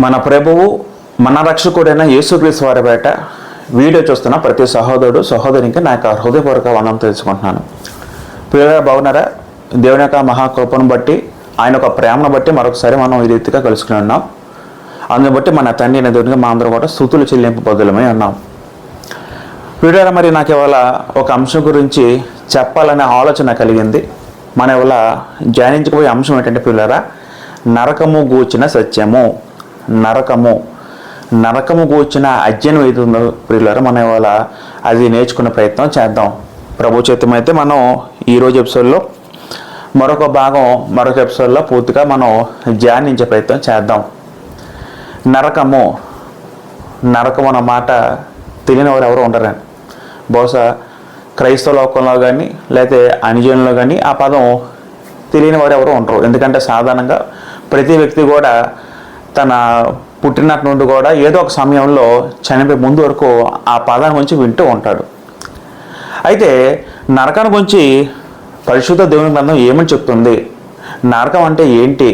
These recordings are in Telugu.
మన ప్రభువు మన రక్షకుడైన యేసుక్రీస్తు వారి బయట వీడియో చూస్తున్న ప్రతి సహోదరుడు సహోదరికి నా యొక్క హృదయపూర్వక వందనం తెలుసుకుంటున్నాను. ప్రియులారా, బాగున్నారా? దేవుని యొక్క మహాకృపను బట్టి, ఆయన యొక్క ప్రేమను బట్టి మరొకసారి మనం ఈ రీతిగా కలుసుకుని ఉన్నాం. అందుని బట్టి మన తండ్రి అయిన దేవునికి మా అందరం కూడా స్తుతులు చెల్లింపు బదులమై ఉన్నాం. ప్రియులారా, మరి నాకు ఇవాళ ఒక అంశం గురించి చెప్పాలనే ఆలోచన కలిగింది. మన ఇవాళ ధ్యానించబోయే అంశం ఏంటంటే, ప్రియులారా, నరకము గూర్చిన సత్యము. నరకము గూర్చిన అధ్యయనం ఏది ఉందో ప్రియులారా, మనం ఇవాళ అది నేర్చుకునే ప్రయత్నం చేద్దాం. ప్రభు చేతమైతే మనం ఈరోజు ఎపిసోడ్లో మరొక ఎపిసోడ్లో పూర్తిగా మనం ధ్యానించే ప్రయత్నం చేద్దాం. నరకము అన్న మాట తెలియని వారు ఎవరు ఉండరండి. బహుశా క్రైస్తవ లోకంలో కానీ లేకపోతే అన్యజనుల్లో కానీ ఆ పదం తెలియని వారు ఎవరు ఉండరు. ఎందుకంటే సాధారణంగా ప్రతి వ్యక్తి కూడా తన పుట్టినట్టు నుండి కూడా ఏదో ఒక సమయంలో చనిపోయే ముందు వరకు ఆ పదాన్ని గురించి వింటూ ఉంటాడు. అయితే నరకాన్ని గురించి పరిశుద్ధ దేవుని గ్రంథం ఏమని చెప్తుంది? నరకం అంటే ఏంటి?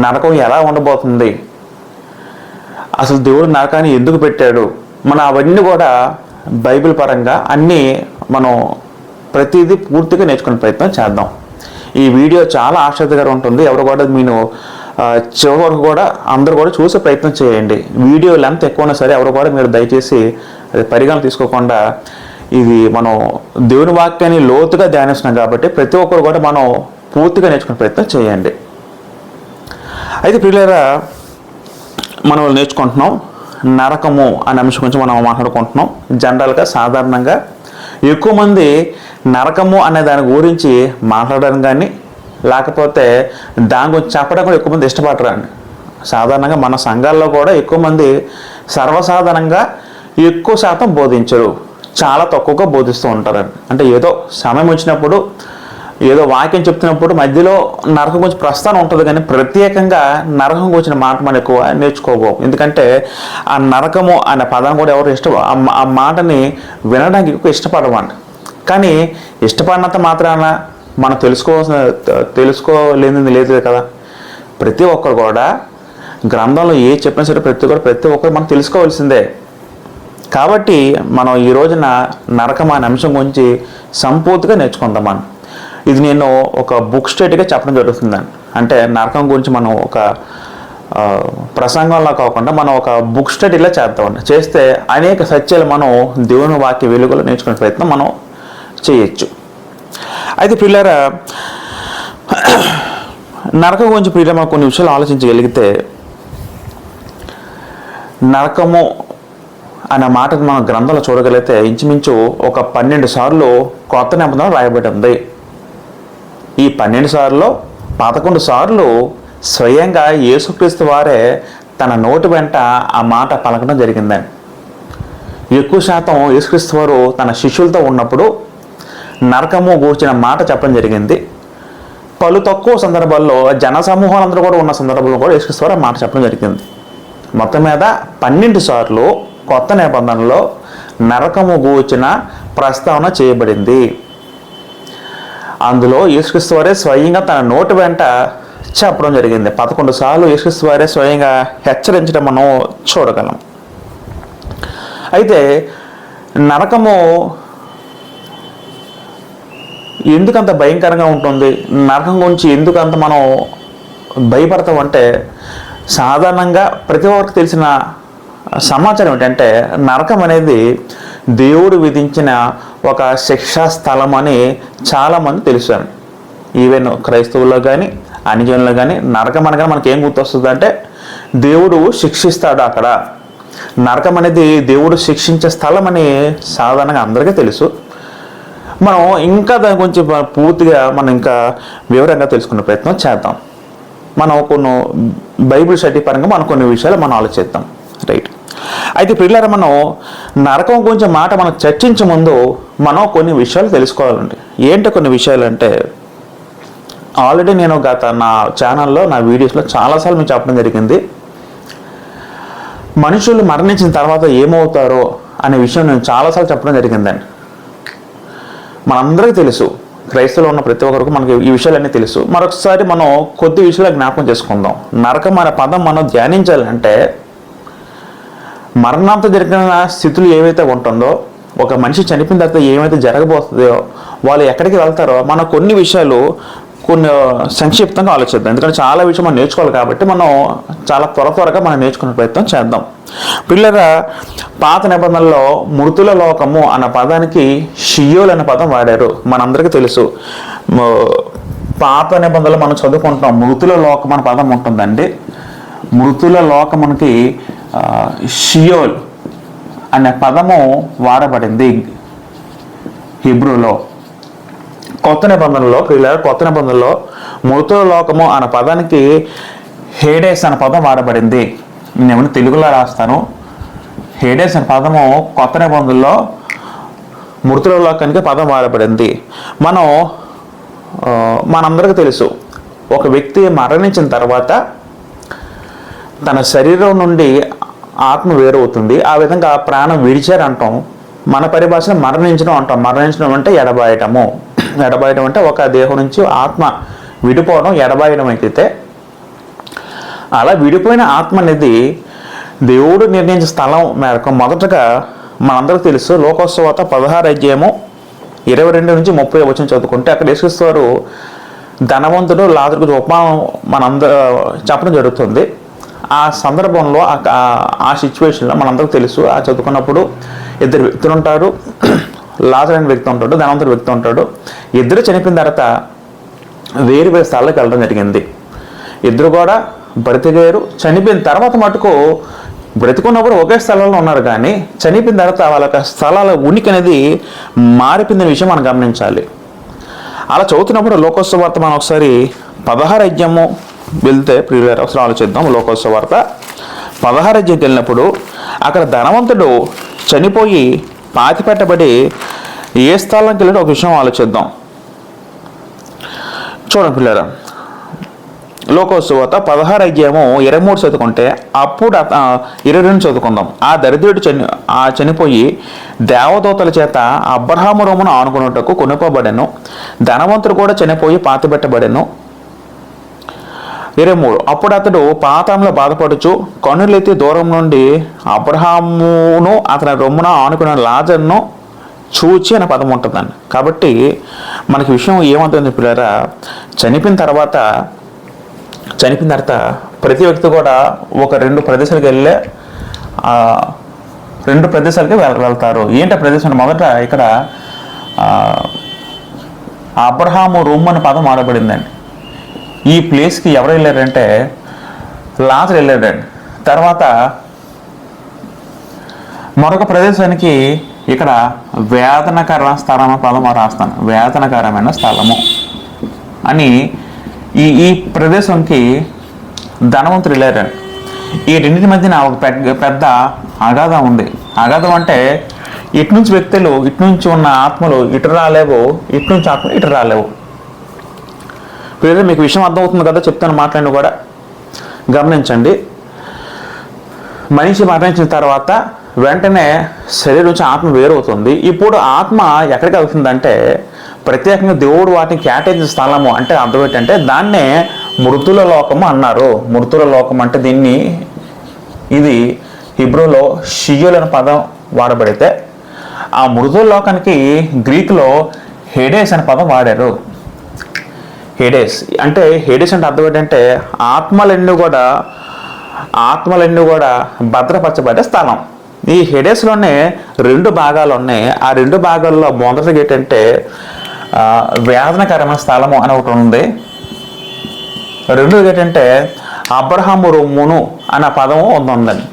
నరకం ఎలా ఉండబోతుంది? అసలు దేవుడు నరకాన్ని ఎందుకు పెట్టాడు? మనం అవన్నీ కూడా బైబిల్ పరంగా అన్నీ మనం ప్రతిదీ పూర్తిగా నేర్చుకునే ప్రయత్నం చేద్దాం. ఈ వీడియో చాలా ఆసక్తికరంగా ఉంటుంది. ఎవరు కూడా మీరు చివరి వరకు కూడా అందరూ కూడా చూసే ప్రయత్నం చేయండి. వీడియో లెంత్ ఎక్కువ ఉన్నా సరే ఎవరు కూడా మీరు దయచేసి అది పరిగణన తీసుకోకుండా, ఇది మనం దేవుని వాక్యాన్ని లోతుగా ధ్యానిస్తున్నాం కాబట్టి ప్రతి ఒక్కరు కూడా మనం పూర్తిగా నేర్చుకునే ప్రయత్నం చేయండి. అయితే ప్రియులారా, మనం నేర్చుకుంటున్నాం నరకము అనే అంశం గురించి మనం మాట్లాడుకుంటున్నాం. జనరల్గా సాధారణంగా ఎక్కువ మంది నరకము అనే దాని గురించి మాట్లాడడం కానీ లేకపోతే దాని గురించి చెప్పడం కూడా ఎక్కువ మంది ఇష్టపడరండి. సాధారణంగా మన సంఘాల్లో కూడా ఎక్కువ మంది సర్వసాధారణంగా ఎక్కువ శాతం బోధించరు, చాలా తక్కువగా బోధిస్తూ ఉంటారండి. అంటే ఏదో సమయం వచ్చినప్పుడు ఏదో వాక్యం చెప్తున్నప్పుడు మధ్యలో నరకం గురించి ప్రస్తావన ఉంటుంది, కానీ ప్రత్యేకంగా నరకం గురించిన మాట మనం ఎక్కువ నేర్చుకోబోం. ఎందుకంటే ఆ నరకము అనే పదం కూడా ఎవరు ఆ మాటని వినడానికి ఎక్కువ ఇష్టపడమండి. కానీ ఇష్టపడినంత మాత్రాన మనం తెలుసుకోలేనిది లేదు కదా. ప్రతి ఒక్కరు కూడా గ్రంథంలో ఏ చెప్పినా సరే ప్రతి ఒక్కరు మనం తెలుసుకోవాల్సిందే. కాబట్టి మనం ఈ రోజున నరకం అనే అంశం గురించి సంపూర్తిగా నేర్చుకుందాం. ఇది నేను ఒక బుక్ స్టడీగా చెప్పడం జరుగుతుందండి. అంటే నరకం గురించి మనం ఒక ప్రసంగంలో కాకుండా మనం ఒక బుక్ స్టడీలా చేద్దామండి. చేస్తే అనేక సత్యాలు మనం దేవుని వాక్య వెలుగులో నేర్చుకునే ప్రయత్నం మనం చేయొచ్చు. అయితే ప్రియులారా, నరకం గురించి ప్రియులారా మనం కొన్ని విషయాలు ఆలోచించగలిగితే, నరకము అనే మాటను మనం గ్రంథంలో చూడగలిగితే ఇంచుమించు ఒక 12 సార్లు కొత్త నిబంధనలో రాయబడి ఉంది. ఈ 12 సార్లు 11 సార్లు స్వయంగా యేసుక్రీస్తు వారే తన నోటి వెంట ఆ మాట పలకడం జరిగిందండి. ఎక్కువ శాతం యేసుక్రీస్తు వారు తన శిష్యులతో ఉన్నప్పుడు నరకము గూర్చిన మాట చెప్పడం జరిగింది. పలు తక్కువ సందర్భాల్లో జన సమూహాలందరూ కూడా ఉన్న సందర్భంలో కూడా యేసుక్రీస్తు వారు ఆ మాట చెప్పడం జరిగింది. మొత్తం మీద 12 సార్లు కొత్త నిబంధనలో నరకము గూర్చిన ప్రస్తావన చేయబడింది. అందులో యేసుక్రీస్తు వారే స్వయంగా తన నోటి వెంట చెప్పడం జరిగింది. 11 సార్లు యేసుక్రీస్తు వారే స్వయంగా హెచ్చరించడం మనం చూడగలం. అయితే నరకము ఎందుకంత భయంకరంగా ఉంటుంది? నరకం గురించి ఎందుకంత మనం భయపడతామంటే, సాధారణంగా ప్రతి ఒక్కరికి తెలిసిన సమాచారం ఏంటంటే, నరకం అనేది దేవుడు విధించిన ఒక శిక్షా స్థలం అని చాలామంది తెలుసాను. ఈవెన్ క్రైస్తవుల్లో కానీ అన్యజనుల్లో కానీ నరకం అనగా మనకి ఏం గుర్తొస్తుంది అంటే, దేవుడు శిక్షిస్తాడు అక్కడ. నరకం అనేది దేవుడు శిక్షించే స్థలం అని సాధారణంగా అందరికీ తెలుసు. మనం ఇంకా దాని గురించి పూర్తిగా మనం ఇంకా వివరంగా తెలుసుకునే ప్రయత్నం చేద్దాం. మనం కొన్ని బైబిల్ స్టడీ పరంగా మనం కొన్ని విషయాలు మనం ఆలోచిద్దాం. రైట్. అయితే ప్రియులారా, మనం నరకం గురించి మాట మనం చర్చించే ముందు మనం కొన్ని విషయాలు తెలుసుకోవాలండి. ఏంటో కొన్ని విషయాలు అంటే, ఆల్రెడీ నేను నా ఛానల్లో నా వీడియోస్లో చాలాసార్లు మీకు చెప్పడం జరిగింది. మనుషులు మరణించిన తర్వాత ఏమవుతారో అనే విషయం నేను చాలాసార్లు చెప్పడం జరిగిందండి. మనందరికీ తెలుసు క్రైస్తవులు ఉన్న ప్రతి ఒక్కరికి మనకి ఈ విషయాలన్నీ తెలుసు. మరొకసారి మనం కొద్ది విషయాలు జ్ఞాపకం చేసుకుందాం. నరకం అనే పదం మనం ధ్యానించాలంటే మరణంతో జరిగిన స్థితులు ఏవైతే ఉంటుందో, ఒక మనిషి చనిపోయిన తర్వాత ఏమైతే జరగబోతుందో, వాళ్ళు ఎక్కడికి వెళ్తారో, మనం కొన్ని విషయాలు సంక్షిప్తంగా ఆలోచిద్దాం. ఎందుకంటే చాలా విషయం మనం నేర్చుకోవాలి కాబట్టి మనం చాలా త్వరగా మనం నేర్చుకునే ప్రయత్నం చేద్దాం. పిల్లగా పాత నిబంధనలో మృతుల లోకము అన్న పదానికి షియోల్ అనే పదం వాడారు. మనందరికీ తెలుసు. పాత నిబంధనలు మనం చదువుకుంటాం, మృతుల లోకం అనే పదం ఉంటుందండి. మృతుల లోకమునికి షియోల్ అనే పదము వాడబడింది హిబ్రూలో. కొత్త నిబంధనలో మృతుల లోకము అనే పదానికి హేడేస్ అనే పదం వాడబడింది. నేను తెలుగులో రాస్తాను. హేడేస్ అనే పదము కొత్త నిబంధనలో మృతుల లోకానికి పదం వాడబడింది. మనందరికీ తెలుసు, ఒక వ్యక్తి మరణించిన తర్వాత తన శరీరం నుండి ఆత్మ వేరవుతుంది. ఆ విధంగా ప్రాణం విడిచారంటాం. మన పరిభాషలో మరణించడం అంటాం. మరణించడం అంటే ఎడబాయటము అంటే ఒక దేహం నుంచి ఆత్మ విడిపోవడం ఎడబాయడం అయితే, అలా విడిపోయిన ఆత్మ అనేది దేవుడు నిర్ణయించిన స్థలం మేరకు మొదటగా మనందరికీ తెలుసు, లోకోత్సవాత 16:22-30 చదువుకుంటే అక్కడ యేసుక్రీస్తు ధనవంతుడు లాజరుకు ఉపమానం మనందరూ చెప్పడం జరుగుతుంది. ఆ సందర్భంలో ఆ సిచ్యువేషన్లో మనందరికీ తెలుసు, ఆ చదువుకున్నప్పుడు ఇద్దరు వ్యక్తులు ఉంటారు. లాజరు అనే వ్యక్తి ఉంటాడు, ధనవంతుడు వ్యక్తి ఉంటాడు. ఇద్దరు చనిపోయిన తర్వాత వేరు స్థలాలకు వెళ్ళడం జరిగింది. ఇద్దరు కూడా బ్రతికారు. చనిపోయిన తర్వాత మటుకు బ్రతికున్నప్పుడు ఒకే స్థలంలో ఉన్నారు, కానీ చనిపోయిన తర్వాత వాళ్ళ స్థలాల ఉనికి అనేది మారిపోయిన విషయం మనం గమనించాలి. అలా చదువుతున్నప్పుడు లోకోత్సవార్త మనం ఒకసారి 16 వెళ్తే ప్రియులారా ఒకసారి ఆలోచిద్దాం. లోకోత్సవార్త 16 వెళ్ళినప్పుడు అక్కడ ధనవంతుడు చనిపోయి పాతిపెట్టబడి ఏ స్థలానికి వెళ్ళి ఒక విషయం ఆలోచిద్దాం. చూడండి పిల్లరా, లోకోత్సవత 16:23 చదువుకుంటే అప్పుడు 22 చదువుకుందాం. ఆ దరిద్రుడు చనిపోయి దేవదూతల చేత అబ్రహాము రొమ్మును ఆనుకున్నట్టుకు కొనుక్కోబడెను. ధనవంతుడు కూడా చనిపోయి పాతిపెట్టబడెను. 23 అప్పుడు అతడు పాతాళంలో బాధపడుచు కన్నులెత్తి దూరం నుండి అబ్రహామును అతని రొమ్మున ఆనుకున్న లాజరును చూచి అనే పదం ఉంటుందండి. కాబట్టి మనకి విషయం ఏమంటుంది పిల్లరా, చనిపోయిన తర్వాత ప్రతి వ్యక్తి కూడా ఒక 2 ప్రదేశాలకు వెళ్తారు. ఏంటి ప్రదేశం? మొదట ఇక్కడ అబ్రహాము రూమ్ అనే పదం ఆడబడిందండి. ఈ ప్లేస్కి ఎవరు వెళ్ళారంటే లాజరు వెళ్ళాడండి. తర్వాత మరొక ప్రదేశానికి ఇక్కడ వేదనకర స్థలం పదం రాస్తాను. వేదనకరమైన స్థలము అని ఈ ప్రదేశంకి ధనవంతులు వెళ్ళారండి. ఈ రెండింటి మధ్యన ఒక పెద్ద అగాధం ఉంది. అగాధం అంటే ఇటు నుంచి వ్యక్తులు, ఇటు నుంచి ఉన్న ఆత్మలు ఇటు రాలేవు, ఇటు నుంచి ఆత్మలు ఇటు రాలేవు. మీకు విషయం అర్థమవుతుంది కదా, చెప్తాను మాట్లాడి కూడా గమనించండి. మనిషి మరణించిన తర్వాత వెంటనే శరీరం నుంచి ఆత్మ వేరవుతుంది. ఇప్పుడు ఆత్మ ఎక్కడికి వెళ్తుందంటే ప్రత్యేకంగా దేవుడు వాటిని కేటాయించిన స్థలము. అంటే అర్థం ఏంటంటే దాన్నే మృతుల లోకము అన్నారు. మృతుల లోకం అంటే ఇది హిబ్రూలో షియోల్ అనే పదం వాడబడితే, ఆ మృతుల లోకానికి గ్రీకులో హేడేస్ అనే పదం వాడారు. హేడేస్ అంటే అర్థం ఏంటంటే ఆత్మలన్నీ కూడా భద్రపరచబడే స్థలం. ఈ హేడేస్లోనే 2 భాగాలు ఉన్నాయి. ఆ 2 భాగాల్లో మొదటిది ఏంటంటే వేదనకరమైన స్థలము అని ఒకటి ఉంది. రెండోది ఏంటంటే అబ్రహాము రొమ్మును అనే పదము ఉందండి.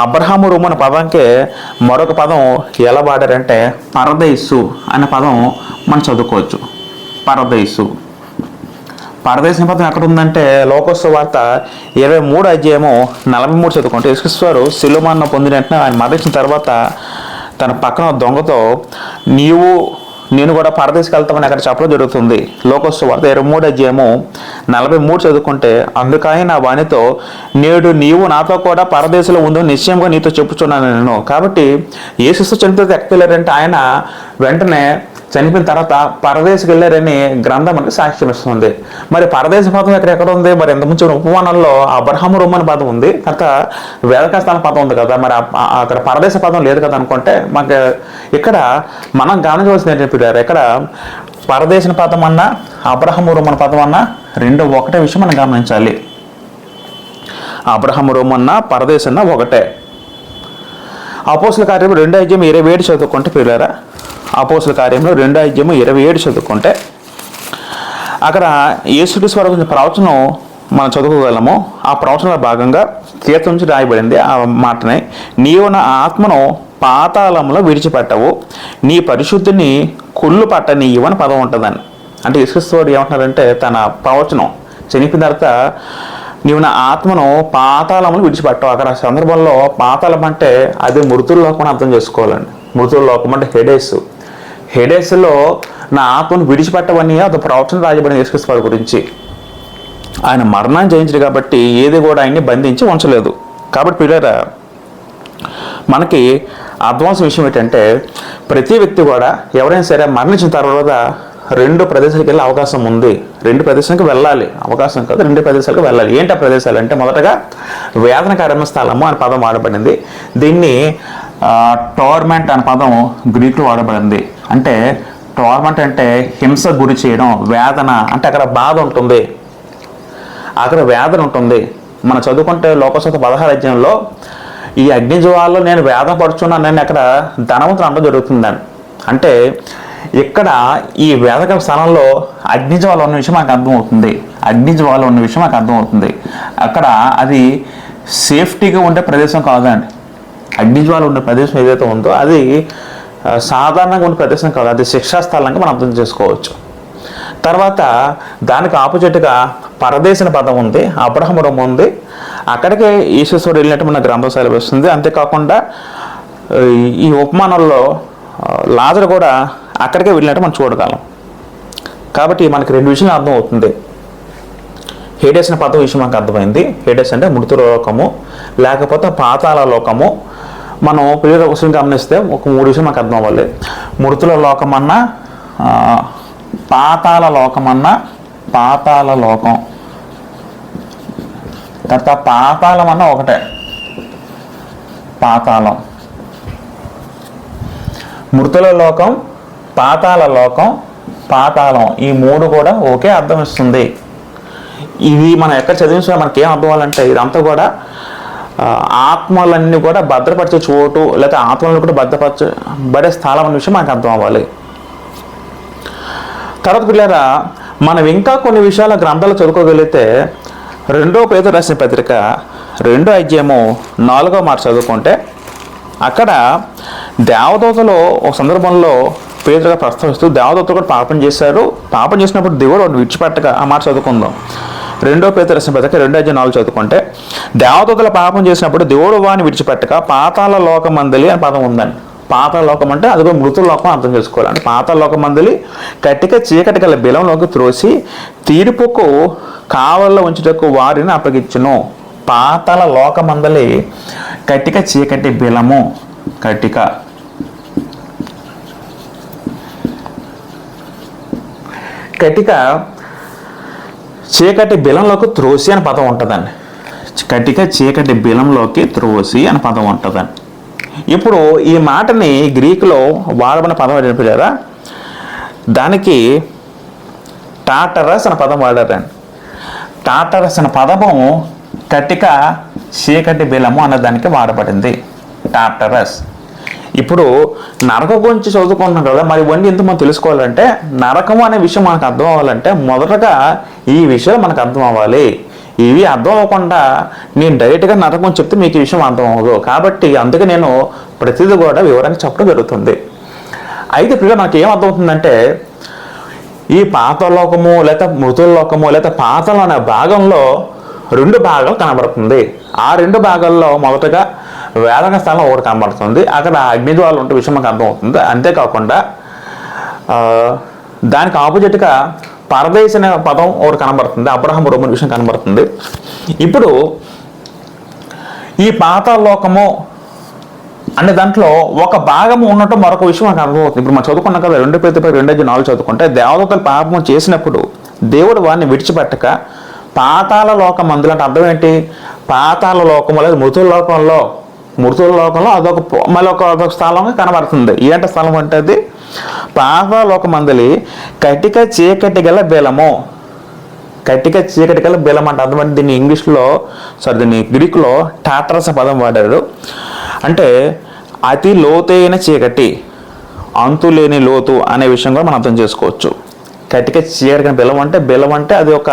అబ్రహాము రొమ్ము అనే పదంకే మరొక పదం ఎలా వాడారంటే పరదేశు అనే పదం మనం చదువుకోవచ్చు. పరదేశం పదం ఎక్కడ ఉందంటే లోకోత్సవార్త 23:43 చదువుకుంటే యేసుక్రీస్తు శిలువమరణం పొందిన వెంటనే ఆయన మరణించిన తర్వాత తన పక్కన దొంగతో నేను కూడా పరదేశకి వెళ్తామని అక్కడ చెప్పడం జరుగుతుంది. లోకోత్సవార్త 23:43 చదువుకుంటే అందుకని నా వానితో నేడు నీవు నాతో కూడా పరదేశంలో ఉందని నిశ్చయంగా నీతో చెప్పుచున్నాను నేను. కాబట్టి యేసుక్రీస్తు చనిపోతే ఎక్కడికి వెళ్ళారంటే ఆయన వెంటనే చనిపోయిన తర్వాత పరదేశకు వెళ్ళారని గ్రంథం మనకి సాక్ష్యం ఇస్తుంది. మరి పరదేశ పదం ఎక్కడ ఉంది? మరి ఇంతకుముందు ఉపమానంలో అబ్రహాము రొమ్ము అనే పదం ఉంది, తర్వాత వేదకాస్థాన పదం ఉంది కదా, మరి అక్కడ పరదేశ పదం లేదు కదా అనుకుంటే మాకు ఇక్కడ మనం గమనించవలసింది ఏంటంటే ఇక్కడ పరదేశ పదం అన్నా అబ్రహాము రొమ్ము అనే పదం అన్నా రెండు ఒకటే విషయం మనం గమనించాలి. అబ్రహాము రొమ్ము అన్నా పరదేశం అన్నా ఒకటే. అపోస్తుల కార్యం 2:27 చదువుకుంటే పిల్లరా, అపోస్తుల కార్యంలో 2:27 చదువుకుంటే అక్కడ యేసుక్రీస్తు వారి గురించి ప్రవచనం మనం చదువుకోగలము. ఆ ప్రవచనంలో భాగంగా కీర్తన నుంచి రాయబడింది ఆ మాటని, నీవు నా ఆత్మను పాతాళంలో విడిచిపెట్టవు, నీ పరిశుద్ధిని కుళ్ళు పట్టనీయవు అని పదం ఉంటుందని. అంటే యేసుక్రీస్తు వారు ఏమంటున్నారంటే తన ప్రవచనం చనిపోయిన తర్వాత నీవు నా ఆత్మను పాతాళంలో విడిచిపెట్టవు. అక్కడ సందర్భంలో పాతాళం అంటే అది మృతుల లోకం అని అర్థం చేసుకోవాలండి. మృతుల లోకం అంటే హెడేస్లో నా ఆత్మను విడిచిపెట్టవని అది ప్రవచనం రాయబడిన యేసుక్రీస్తు వారి గురించి. ఆయన మరణాన్ని జయించాడు కాబట్టి ఏది కూడా ఆయన్ని బంధించి ఉంచలేదు. కాబట్టి పిల్లరా, మనకి అడ్వాన్స్ విషయం ఏంటంటే ప్రతి వ్యక్తి కూడా ఎవరైనా సరే మరణించిన తర్వాత 2 ప్రదేశాలకు వెళ్ళే అవకాశం ఉంది. 2 ప్రదేశాలకు వెళ్ళాలి, అవకాశం కాదు, 2 ప్రదేశాలకు వెళ్ళాలి. ఏంటి ఆ ప్రదేశాలు అంటే, మొదటగా వేదన స్థలము అనే పదం వాడబడింది. దీన్ని టోర్మెంట్ అనే పదం గ్రీకులో వాడబడింది. అంటే టోర్మెంట్ అంటే హింస గురి చేయడం, వేదన అంటే అక్కడ బాధ ఉంటుంది, అక్కడ వేదన ఉంటుంది. మనం చదువుకుంటే లోకసూత్ర 16 అధ్యాయంలో ఈ అగ్నిజ్వాలలో నేను వేదన పడుచున్నానని అక్కడ ధనవంతులు అనడం జరుగుతుందని. అంటే ఇక్కడ ఈ వేదక స్థలంలో అగ్నిజ్వాల ఉన్న విషయం మాకు అర్థమవుతుంది. అగ్నిజ్వాల ఉన్న విషయం మాకు అర్థమవుతుంది. అక్కడ అది సేఫ్టీగా ఉండే ప్రదేశం కాదండి. అగ్నిజ్వాల ఉండే ప్రదేశం ఏదైతే ఉందో అది సాధారణంగా ఉండే ప్రదేశం కాదు, అది శిక్షాస్థలంగా మనం అర్థం చేసుకోవచ్చు. తర్వాత దానికి ఆపోజిట్గా పరదేశన పదం ఉంది, అబ్రహాము రొమ్ము ఉంది. అక్కడికే ఈశ్వరుడు వెళ్ళినట్టు మన గ్రంథం సెలవిస్తుంది. అంతేకాకుండా ఈ ఉపమానంలో లాజరు కూడా అక్కడికే వెళ్ళినట్టు మనం చూడగలం. కాబట్టి మనకి 2 విషయాలు అర్థం అవుతుంది. హేడెస్ అనే పదం విషయం మనకు అర్థమైంది. హేడెస్ అంటే మృతుల లోకము, లేకపోతే పాతాళ లోకము. మనం పిల్లల విషయం గమనిస్తే ఒక 3 విషయం మనకు అర్థం అవ్వాలి. మృతుల లోకమన్నా, పాతాళ లోకమన్నా, పాతాళ లోకం, తర్వాత పాతాళం అన్న ఒకటే, పాతాళం. మృతుల లోకం, పాతాళ లోకం, పాతాళం, ఈ 3 కూడా ఒకే అర్థం ఇస్తుంది. ఇవి మనం ఎక్కడ చదివించినా మనకి ఏం అర్థం అవ్వాలంటే ఇదంతా కూడా ఆత్మలన్నీ కూడా భద్రపరిచే చోటు, లేకపోతే ఆత్మలను కూడా భద్రపరచబడే స్థలం అనే విషయం మనకు అర్థం అవ్వాలి. తర్వాత పిల్లరా, మనం ఇంకా కొన్ని విషయాల గ్రంథాలు చదువుకోగలిగితే 2 పేతురు రాసిన పత్రిక 2వ అధ్యాయము 4వ మాట చదువుకుంటే అక్కడ దేవదూతలు ఒక సందర్భంలో పేతురుగా ప్రస్తావిస్తూ దేవదూతలు కూడా పాపం చేశారు, పాపం చేసినప్పుడు దేవుడు వాడిని విడిచిపెట్టగా, ఆ మాట చదువుకుందాం. 2వ పేతురు రాసిన పత్రిక 2వ అధ్యాయం 4 చదువుకుంటే దేవదూతలు పాపం చేసినప్పుడు దేవుడు వాడిని విడిచిపెట్టగా పాతాళ లోకమందలి అని పదం ఉందండి. పాతాళ లోకం అంటే అది కూడా మృతుల లోకం అర్థం చేసుకోవాలి. అంటే పాతాళ లోకమందలి కట్టిక చీకటి గల బిలంలోకి త్రోసి తీర్పుకు కావల్లో ఉంచుటకు వారిని అప్పగించును. పాతాళ లోకమందలి కట్టిక చీకటి బిలము, కట్టిక కట్టిక చీకటి బిలంలోకి త్రోసి అని పదం ఉంటుందండి. కట్టిక చీకటి బిలంలోకి త్రోసి అని పదం ఉంటుందండి. ఇప్పుడు ఈ మాటని గ్రీకులో వాడబడిన పదం ఏంటంటే కదా, దానికి టాటరస్ అనే పదం వాడారండి. టాటరస్ అనే పదము కట్టిక చీకటి బిలము అన్న దానికి వాడబడింది, టాటరస్. ఇప్పుడు నరకం గురించి చదువుకుంటున్నాం కదా, మరి ఇవన్నీ ఎంత మనం తెలుసుకోవాలంటే, నరకం అనే విషయం మనకు అర్థం అవ్వాలంటే మొదటగా ఈ విషయం మనకు అర్థం అవ్వాలి. ఇవి అర్థం అవ్వకుండా నేను డైరెక్ట్గా నరకం చెప్తే మీకు ఈ విషయం అర్థం అవ్వదు. కాబట్టి అందుకే నేను ప్రతిదీ కూడా వివరంగా చెప్పడం జరుగుతుంది. అయితే ఇప్పుడు మనకి ఏం అర్థమవుతుందంటే, ఈ పాతాళలోకము లేదా మృతుల లోకము లేదా పాతాళం అనే భాగంలో 2 భాగాలు కనబడుతుంది. ఆ 2 భాగాల్లో మొదటగా వేదన స్థలం ఒకటి కనబడుతుంది, అక్కడ అగ్నిజ్వాలు ఉంటే విషయం మనకు అర్థమవుతుంది. అంతేకాకుండా దానికి ఆపోజిట్గా పరదేశ అనే పదం ఒకటి కనబడుతుంది, అబ్రహాము రొమ్ము విషయం కనబడుతుంది. ఇప్పుడు ఈ పాతాళ లోకము అంటే దాంట్లో ఒక భాగము ఉన్నట్టు మరొక విషయం మనకు అర్థమవుతుంది. ఇప్పుడు మనం చదువుకున్నాం కదా 2 Petrus 2:4 చదువుకుంటే, దేవదూతలు పాపము చేసినప్పుడు దేవుడు వారిని విడిచిపెట్టక పాతాళ లోకం అందులో, అంటే అర్థం ఏంటి? పాతాళ లోకం లేదా మృతుల లోకంలో అదొక మళ్ళీ ఒక స్థలంగా కనబడుతుంది. ఏంట స్థలం అంటే అది పాతాళ లోకం మందలి కటిక చీకటి గల బెలము. కటిక చీకటి గల బెలం అంటే అర్థం అంటే దీన్ని గ్రీకులో టాటరస్ పదం వాడారు. అంటే అతి లోతైన చీకటి, అంతులేని లోతు అనే విషయం కూడా మనం అర్థం చేసుకోవచ్చు. కటిక చీకటి బెలం అంటే అది ఒక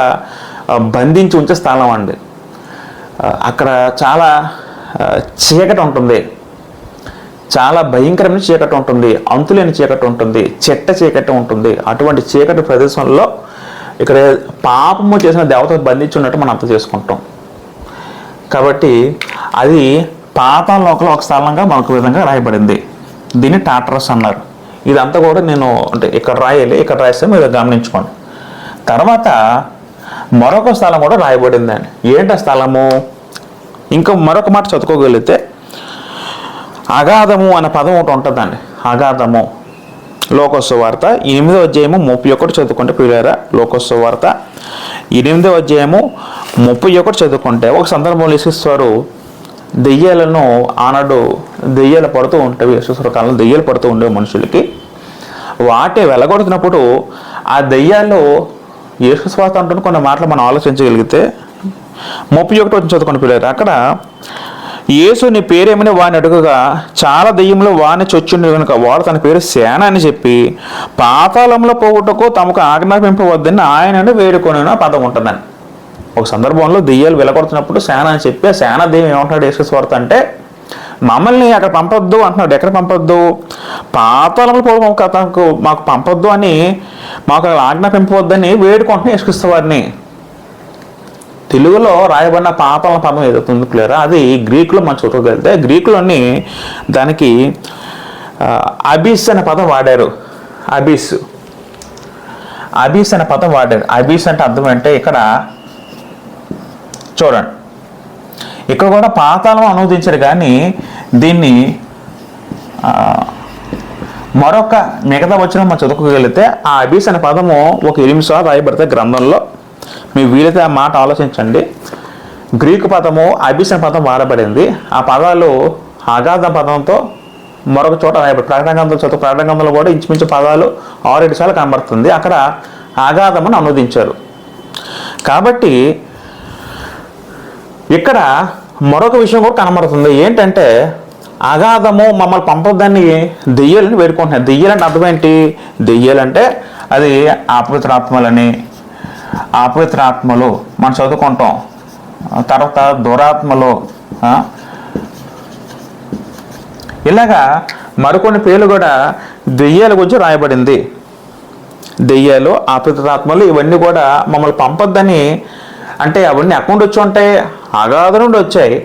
బంధించి ఉంచే స్థలం అండి. అక్కడ చాలా చీకటి ఉంటుంది, చాలా భయంకరమైన చీకటి ఉంటుంది, అంతులేని చీకటి ఉంటుంది, చెట్ట చీకటి ఉంటుంది. అటువంటి చీకటి ప్రదేశంలో ఇక్కడ పాపము చేసిన దేవతను బంధించి ఉన్నట్టు మనం అర్థం చేసుకుంటాం. కాబట్టి అది పాతాళ లోకంలో ఒక స్థలంగా మనకు విధంగా రాయబడింది. దీన్ని టాటరస్ అన్నారు. ఇదంతా కూడా నేను అంటే ఇక్కడ రాస్తే మీరు గమనించుకోండి. తర్వాత మరొక స్థలం కూడా రాయబడిందండి. ఏంటి ఆ స్థలము? ఇంకా మరొక మాట చదువుకోగలిగితే అగాధము అనే పదం ఒకటి ఉంటుందండి. అగాధము. లోకసు వార్త 8వ అధ్యాయము 31 చదువుకుంటే పిల్లరా, లోకసు వార్త 8వ అధ్యాయము 31 చదువుకుంటే ఒక సందర్భంలో యేసువారు దెయ్యాలను ఆనాడు దెయ్యాలు పడుతూ ఉంటాయి. యేసువారి కాలంలో దెయ్యాలు పడుతూ ఉండేవి మనుషులకి. వాటి వెళ్ళగొడుతున్నప్పుడు ఆ దెయ్యాలు యేసువార్త అంటున్న కొన్ని మాటలు మనం ఆలోచించగలిగితే 31 చదువుకుని పిల్లలు, అక్కడ యేసు నీ పేరేమని వాడిని అడుగుగా చాలా దెయ్యంలో వాడిని చొచ్చుండి కనుక వాడు తన పేరు సేన అని చెప్పి పాతాళంలో పోగొట్టుకు తమకు ఆజ్ఞాపింపవద్దని ఆయనను వేడుకొని పదం ఉంటుందని. ఒక సందర్భంలో దెయ్యాలు వెలగొడుతున్నప్పుడు సేన అని చెప్పి ఆ సేన దెయ్యం ఏమంటున్నాడు యేసువార్త అంటే, మమ్మల్ని అక్కడ పంపొద్దు అంటున్నాడు. ఎక్కడ పంపొద్దు? పాతాళంలో పోవడానికి మాకు పంపొద్దు అని, మాకు ఆజ్ఞాపింపవద్దని వేడుకుంటున్నాయి యేసువారిని. తెలుగులో రాయబడిన పాతాళ పదం ఏదవుతుంది క్లియరా, అది గ్రీకులో మనం చదువుకోగలిగితే గ్రీకులోని దానికి అబిస్ అనే పదం వాడారు. అబిస్ అనే పదం వాడారు. అబిస్ అంటే అర్థం అంటే ఇక్కడ చూడండి, ఇక్కడ కూడా పాతాళం అనువదించారు, కానీ దీన్ని మరొక మిగతా వచ్చిన మనం చదువుకోగలిగితే ఆ అబిస్ అనే పదము ఒక 8 సార్లు రాయబడితే గ్రంథంలో. మీ వీలైతే ఆ మాట ఆలోచించండి. గ్రీకు పదము అబిస్ అనే పదం వాడబడింది. ఆ పదాలు అగాధ పదంతో మరొక చోట రాయబడి ప్రకటన గ్రంథంలో కూడా ఇంచుమించు పదాలు 6-7 సార్లు కనబడుతుంది. అక్కడ అగాధమని అనువదించారు. కాబట్టి ఇక్కడ మరొక విషయం కూడా కనబడుతుంది. ఏంటంటే అగాధము మమ్మల్ని పంపొద్దని దెయ్యాలని వేడుకుంటున్నాయి. దెయ్యాలంటే అర్థం ఏంటి? దెయ్యాలంటే అది అపవిత్రాత్మలు మనం చదువుకుంటాం. తర్వాత దురాత్మలు, ఇలాగా మరికొన్ని పేర్లు కూడా దెయ్యాల గురించి రాయబడింది. దెయ్యాలు, అపవిత్రాత్మలు ఇవన్నీ కూడా మమ్మల్ని పంపొద్దని, అంటే అవన్నీ అకౌంట్ వచ్చి ఉంటాయి, అగాధ నుండి వచ్చాయి.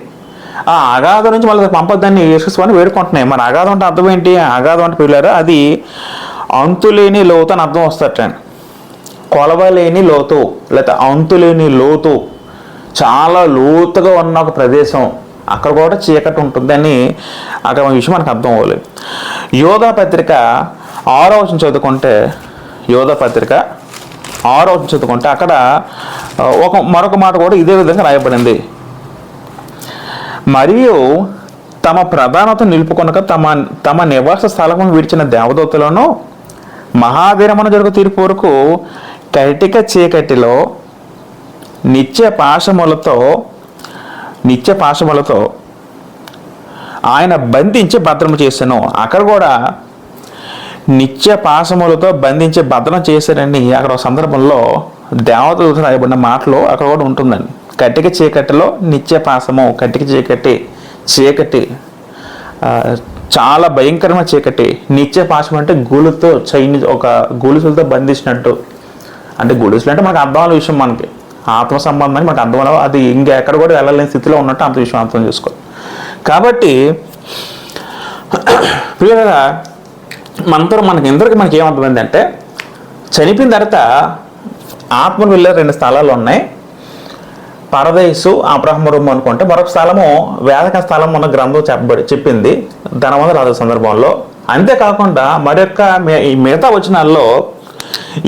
ఆ అగాధం నుంచి మళ్ళీ పంపొద్దని యేసువారిని వేడుకుంటున్నాయి. మరి అగాధం అంటే అర్థం ఏంటి? అగాధం అంటే పిల్లలు అది అంతులేని లోతు అని అర్థం వస్తటండి. కొలవలేని లోతు లేకపోతే అంతులేని లోతు, చాలా లోతుగా ఉన్న ఒక ప్రదేశం, అక్కడ కూడా చీకటి ఉంటుందని అక్కడ విషయం మనకు అర్థం అవ్వలేదు. యోధా పత్రిక 6వ వచనం చదువుకుంటే, యోధా పత్రిక 6వ వచనం చదువుకుంటే అక్కడ మరొక మాట కూడా ఇదే విధంగా రాయబడింది. మరియు తమ ప్రధానత నిలుపుకొనక తమ నివాస స్థలమును విడిచిన దేవదూతలను మహాదినమున జరుగు తీర్పు వరకు కటిక చీకటిలో నిత్య పాశములతో ఆయన బంధించి భద్రము చేశాను. అక్కడ కూడా నిత్య పాశములతో బంధించి భద్రం చేశారని అక్కడ ఒక సందర్భంలో దేవదూతలు రాయబడిన మాటలో అక్కడ కూడా ఉంటుందండి. కటిక చీకటిలో నిత్య పాశము, కటిక చీకటి చాలా భయంకరమైన చీకటి. నిత్య పాశం అంటే గూలుతో ఒక గొలుసులతో బంధించినట్టు. అంటే గొలుసులు అంటే మనకు అర్థం అవ్వాలి విషయం, మనకి ఆత్మ సంబంధానికి మనకు అర్థం అవ్వాలి, అది ఇంకా ఎక్కడ కూడా వెళ్ళలేని స్థితిలో ఉన్నట్టు అంత విషయం అర్థం చేసుకోవాలి. కాబట్టి ప్రియగా మనకి ఏమర్థమైంది అంటే, చనిపోయిన తర్వాత ఆత్మను వెళ్ళే 2 స్థలాలు ఉన్నాయి. పరదేశు అబ్రహము రొమ్ము అనుకుంటే మరొక స్థలము వేదక స్థలం ఉన్న గ్రంథం చెప్పింది ధనవంతుల రాజు సందర్భంలో. అంతేకాకుండా మరొక ఈ మిగతా వచనాల్లో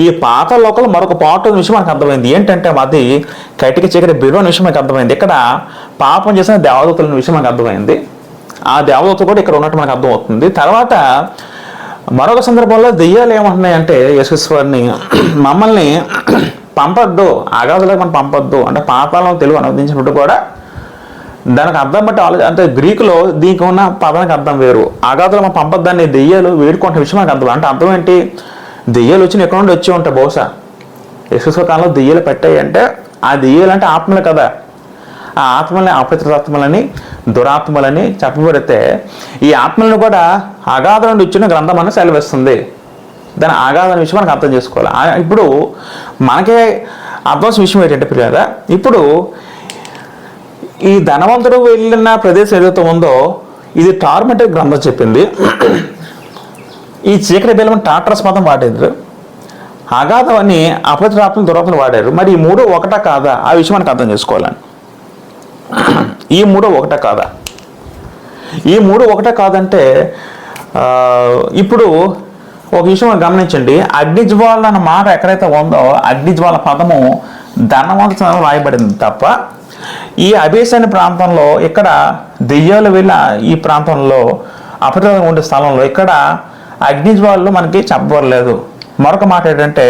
ఈ పాత లోకలు మరొక పాట విషయం మనకు అర్థమైంది. ఏంటంటే అది కటిక చీకటి బిరువు విషయం మనకు అర్థమైంది. ఇక్కడ పాపం చేసిన దేవదూతల విషయం మనకు అర్థమైంది. ఆ దేవదూత కూడా ఇక్కడ ఉన్నట్టు మనకు అర్థమవుతుంది. తర్వాత మరొక సందర్భంలో దెయ్యాలు ఏమంటున్నాయంటే యేసువారిని మమ్మల్ని పంపొద్దు, అగాధులకు మనం పంపొద్దు అంటే పాతాళం తెలుగు అనువదించినట్టు కూడా దానికి అర్థం బట్టి అంటే గ్రీకులో దీనికి ఉన్న పదానికి అర్థం వేరు. అగాధులు మనం పంపొద్దని దెయ్యాలు వేడుకుంటున్న విషయం మనకు అర్థం. అంటే అర్థం ఏంటి? దెయ్యాలు వచ్చి ఎక్కడ నుండి వచ్చి ఉంటాయి. బహుశా యేసుక్రీస్తు కాలంలో దెయ్యాలు పెట్టాయి అంటే ఆ దెయ్యాలు అంటే ఆత్మలు కదా. ఆ ఆత్మలని అపవిత్రాత్మలని దురాత్మలని చెప్పబడితే ఈ ఆత్మలను కూడా అగాధ నుండి వచ్చిన గ్రంథం అని సెలవిస్తుంది. దాని అగాధ విషయం మనకు అర్థం చేసుకోవాలి. ఇప్పుడు మనకే అర్థం విషయం ఏంటంటే పిల్లగా, ఇప్పుడు ఈ ధనవంతుడు వెళ్ళిన ప్రదేశం ఏదైతే ఉందో ఇది టార్మెంటెడ్ గ్రంథం చెప్పింది. ఈ చీకటి బెల్లం టాట్రస్ పదం వాడారు, అగాధం అని అపవిత్రాత్మలు దురాత్మలు వాడారు. మరి ఈ మూడు ఒకటా కాదా ఆ విషయం మనకు అర్థం చేసుకోవాలని. ఈ మూడు ఒకటా కాదా? ఈ మూడు ఒకటా కాదంటే ఇప్పుడు ఒక విషయం గమనించండి. అగ్నిజ్వాల అన్న మాట ఎక్కడైతే ఉందో అగ్నిజ్వాల పదము ధనవంతుల రాయబడింది తప్ప ఈ అబేస్ అనే ప్రాంతంలో ఇక్కడ దెయ్యాలు వెళ్ళి ఈ ప్రాంతంలో అపవిత్రంగా ఉండే స్థలంలో ఇక్కడ అగ్నిజ్వాలు మనకి చెప్పబడలేదు. మరొక మాట ఏంటంటే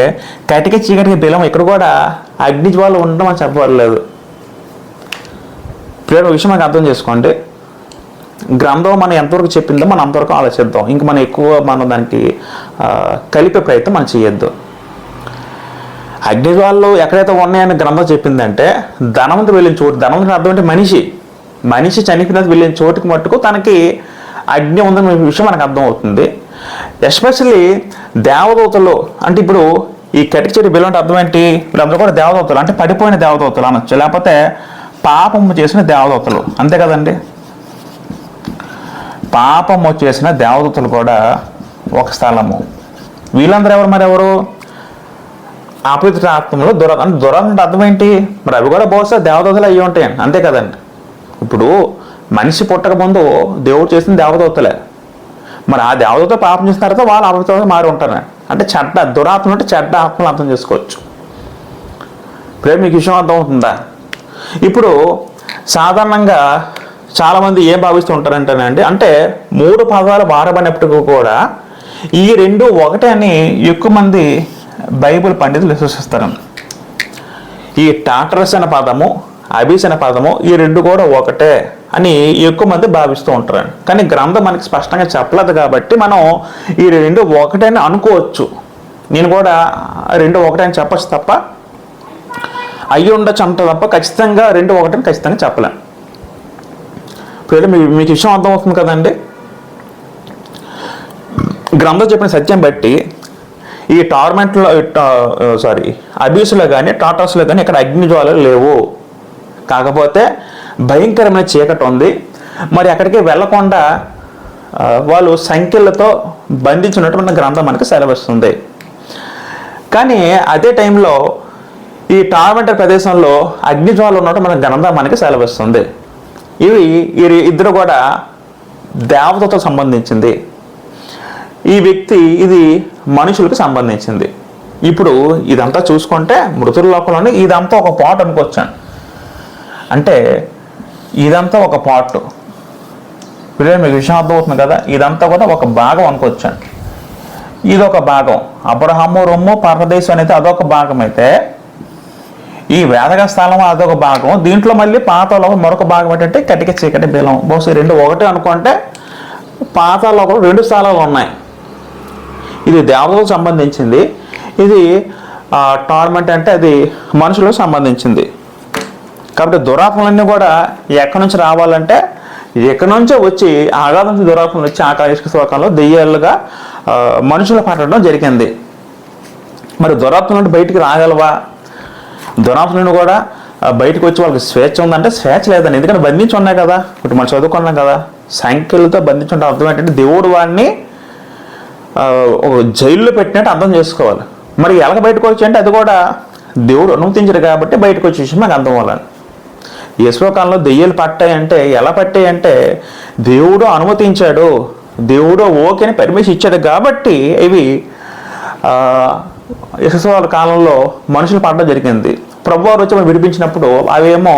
కటిక చీకటికి బిలం ఇక్కడ కూడా అగ్నిజ్వాలు ఉండడం అని చెప్పబడలేదు. ఇప్పుడు విషయం మనకు అర్థం చేసుకోండి. గ్రంథం మనం ఎంతవరకు చెప్పిందో మనం అంతవరకు ఆలోచిద్దాం. ఇంక మనం ఎక్కువ దానికి కలిపే ప్రయత్నం మనం చేయొద్దు. అగ్నిజ్వాలు ఎక్కడైతే ఉన్నాయని గ్రంథం చెప్పిందంటే ధనవంతుడు వెళ్ళిన చోటు, ధనవంతుడు అర్థం అంటే మనిషి చనిపోయిన వెళ్ళిన చోటుకి మట్టుకు తనకి అగ్ని ఉందన్న విషయం మనకు అర్థం అవుతుంది. ఎస్పెషల్లీ దేవదూతలు అంటే ఇప్పుడు ఈ కటిక చెట్టు బిల్లు అంటే అర్థం ఏంటి? వీళ్ళందరూ కూడా దేవదూతలు అంటే పడిపోయిన దేవదూతలు అనొచ్చు, లేకపోతే పాపము చేసిన దేవదూతలు, అంతే కదండి. పాపము చేసిన దేవదూతలు కూడా ఒక స్థలము. వీళ్ళందరూ ఎవరు? అపవిత్ర ఆత్మలు దురాత్మ అర్థం ఏంటి? మరి అవి కూడా బహుశా దేవదూతలు అయ్యి ఉంటాయి, అంతే కదండి. ఇప్పుడు మనిషి పుట్టక ముందు దేవుడు చేసిన దేవదూతలే. మరి ఆ దేవదూత పాపం చేసిన తర్వాత వాళ్ళు అపవిత్రత మారి ఉంటారు. అంటే దురాత్మ అంటే చెడ్డ ఆత్మలు అర్థం చేసుకోవచ్చు. ఇప్పుడే మీకు విషయం అర్థం అవుతుందా? ఇప్పుడు సాధారణంగా చాలామంది ఏం భావిస్తూ ఉంటారంటేనండి, అంటే మూడు పదాలు వాడబడినప్పటికీ కూడా ఈ రెండు ఒకటే అని ఎక్కువ మంది బైబిల్ పండితులు విశ్వసిస్తారు. ఈ టాట్రస్ అనే పదము అబీస్ అనే పదము ఈ రెండు కూడా ఒకటే అని ఎక్కువ మంది భావిస్తూ ఉంటారు. కానీ గ్రంథం మనకి స్పష్టంగా చెప్పలేదు కాబట్టి మనం ఈ రెండు ఒకటే అని అనుకోవచ్చు. నేను కూడా రెండు ఒకటే అని చెప్పచ్చు తప్ప అయ్యి ఉండొచ్చు అంట తప్ప ఖచ్చితంగా రెండు ఒకటని ఖచ్చితంగా చెప్పలేం. ఇప్పుడు మీకు విషయం అర్థమవుతుంది కదండి. గ్రంథం చెప్పిన సత్యం బట్టి ఈ అబీసులో కానీ టాటాస్లో కానీ ఇక్కడ అగ్నిజ్వాలలు లేవు. కాకపోతే భయంకరమైన చీకటి ఉంది. మరి అక్కడికి వెళ్ళకుండా వాళ్ళు సంఖ్యలతో బంధించినటువంటి గ్రంథం మనకి సెలవిస్తుంది. కానీ అదే టైంలో ఈ టార్మెంటర్ ప్రదేశంలో అగ్నిజ్వాలు ఉన్నట్టు మన గ్రంథం మనకి సెలవిస్తుంది. ఇవి ఇద్దరు కూడా దేవతతో సంబంధించింది. ఈ వ్యక్తి ఇది మనుషులకు సంబంధించింది. ఇప్పుడు ఇదంతా చూసుకుంటే మృతుల లోకంలోనే ఇదంతా ఒక పార్ట్ అనుకోవచ్చాను. అంటే ఇదంతా ఒక పార్ట్. మీకు విషయం అర్థమవుతుంది కదా. ఇదంతా కూడా ఒక భాగం అనుకోవచ్చాను. ఇదొక భాగం. అబ్రహాము రొమ్ము పరదేశం అనేది అదొక భాగం అయితే ఈ వేదక స్థలం అదొక భాగం. దీంట్లో మళ్ళీ పాతాలో మరొక భాగం ఏంటంటే కటిక చీకటి బిలం. బహుశా రెండు ఒకటే అనుకుంటే పాతాలో కూడా రెండు స్థలాలు ఉన్నాయి. ఇది దేవతలకు సంబంధించింది, ఇది టార్మెంట్ అంటే అది మనుషులకు సంబంధించింది. కాబట్టి దురాత్మలన్నీ కూడా ఎక్కడి నుంచి రావాలంటే ఎక్కడి నుంచో వచ్చి ఆగాధం నుంచి దురాత్మలు వచ్చి ఆకాశ శ్లోకంలో దెయ్యాలుగా మనుషులు పట్టడం జరిగింది. మరి దురాత్మ నుండి బయటికి రాగలవా? దురాత్మ నుండి కూడా బయటకు వచ్చి వాళ్ళకి స్వేచ్ఛ ఉందంటే స్వేచ్ఛ లేదండి. ఎందుకంటే బంధించి ఉన్నాయి కదా. ఇప్పుడు మనం చదువుకున్నాం కదా, సంఖ్యలతో బంధించి ఉంటే అర్థం ఏంటంటే దేవుడు వాడిని జైల్లో పెట్టినట్టు అర్థం చేసుకోవాలి. మరి ఎలాగ బయటకు వచ్చి అంటే అది కూడా దేవుడు అనుమతించడు కాబట్టి బయటకు వచ్చే విషయం నాకు అర్థం అవ్వాలి. యేసు కాలంలో దెయ్యాలు పట్టాయంటే ఎలా పట్టాయంటే దేవుడు అనుమతించాడు, దేవుడు ఓకేని పర్మిషన్ ఇచ్చాడు కాబట్టి ఇవి యేసు వాళ్ళ కాలంలో మనుషులు పడడం జరిగింది. ప్రభువారు వచ్చి మనం విడిపించినప్పుడు అవేమో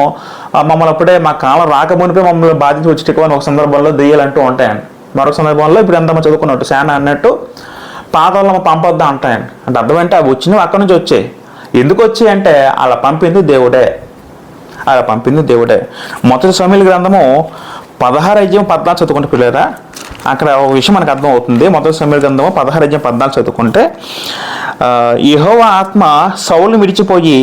మమ్మల్ని అప్పుడే మా కాలం రాకమునిపే మమ్మల్ని బాధించి వచ్చేటప్పుడు ఒక సందర్భంలో దెయ్యాలు అంటూ ఉంటాయండి. మరొక సందర్భంలో ఇప్పుడు ఎంత చదువుకున్నట్టు శానా అన్నట్టు పాతాళం పంపొద్దా అంటాయండి. అంటే అర్థం అంటే అవి వచ్చినవి అక్కడి నుంచి వచ్చాయి. ఎందుకు వచ్చాయి అంటే అలా పంపింది దేవుడే, అలా పంపింది దేవుడే. మొదటి సమూయేలు గ్రంథము 16:14 చదువుకుంటే పిల్లరా అక్కడ ఒక విషయం మనకు అర్థం అవుతుంది. మొదటి సమూయేలు గ్రంథము 16:14 చదువుకుంటే యెహోవా ఆత్మ సౌలును విడిచిపోయి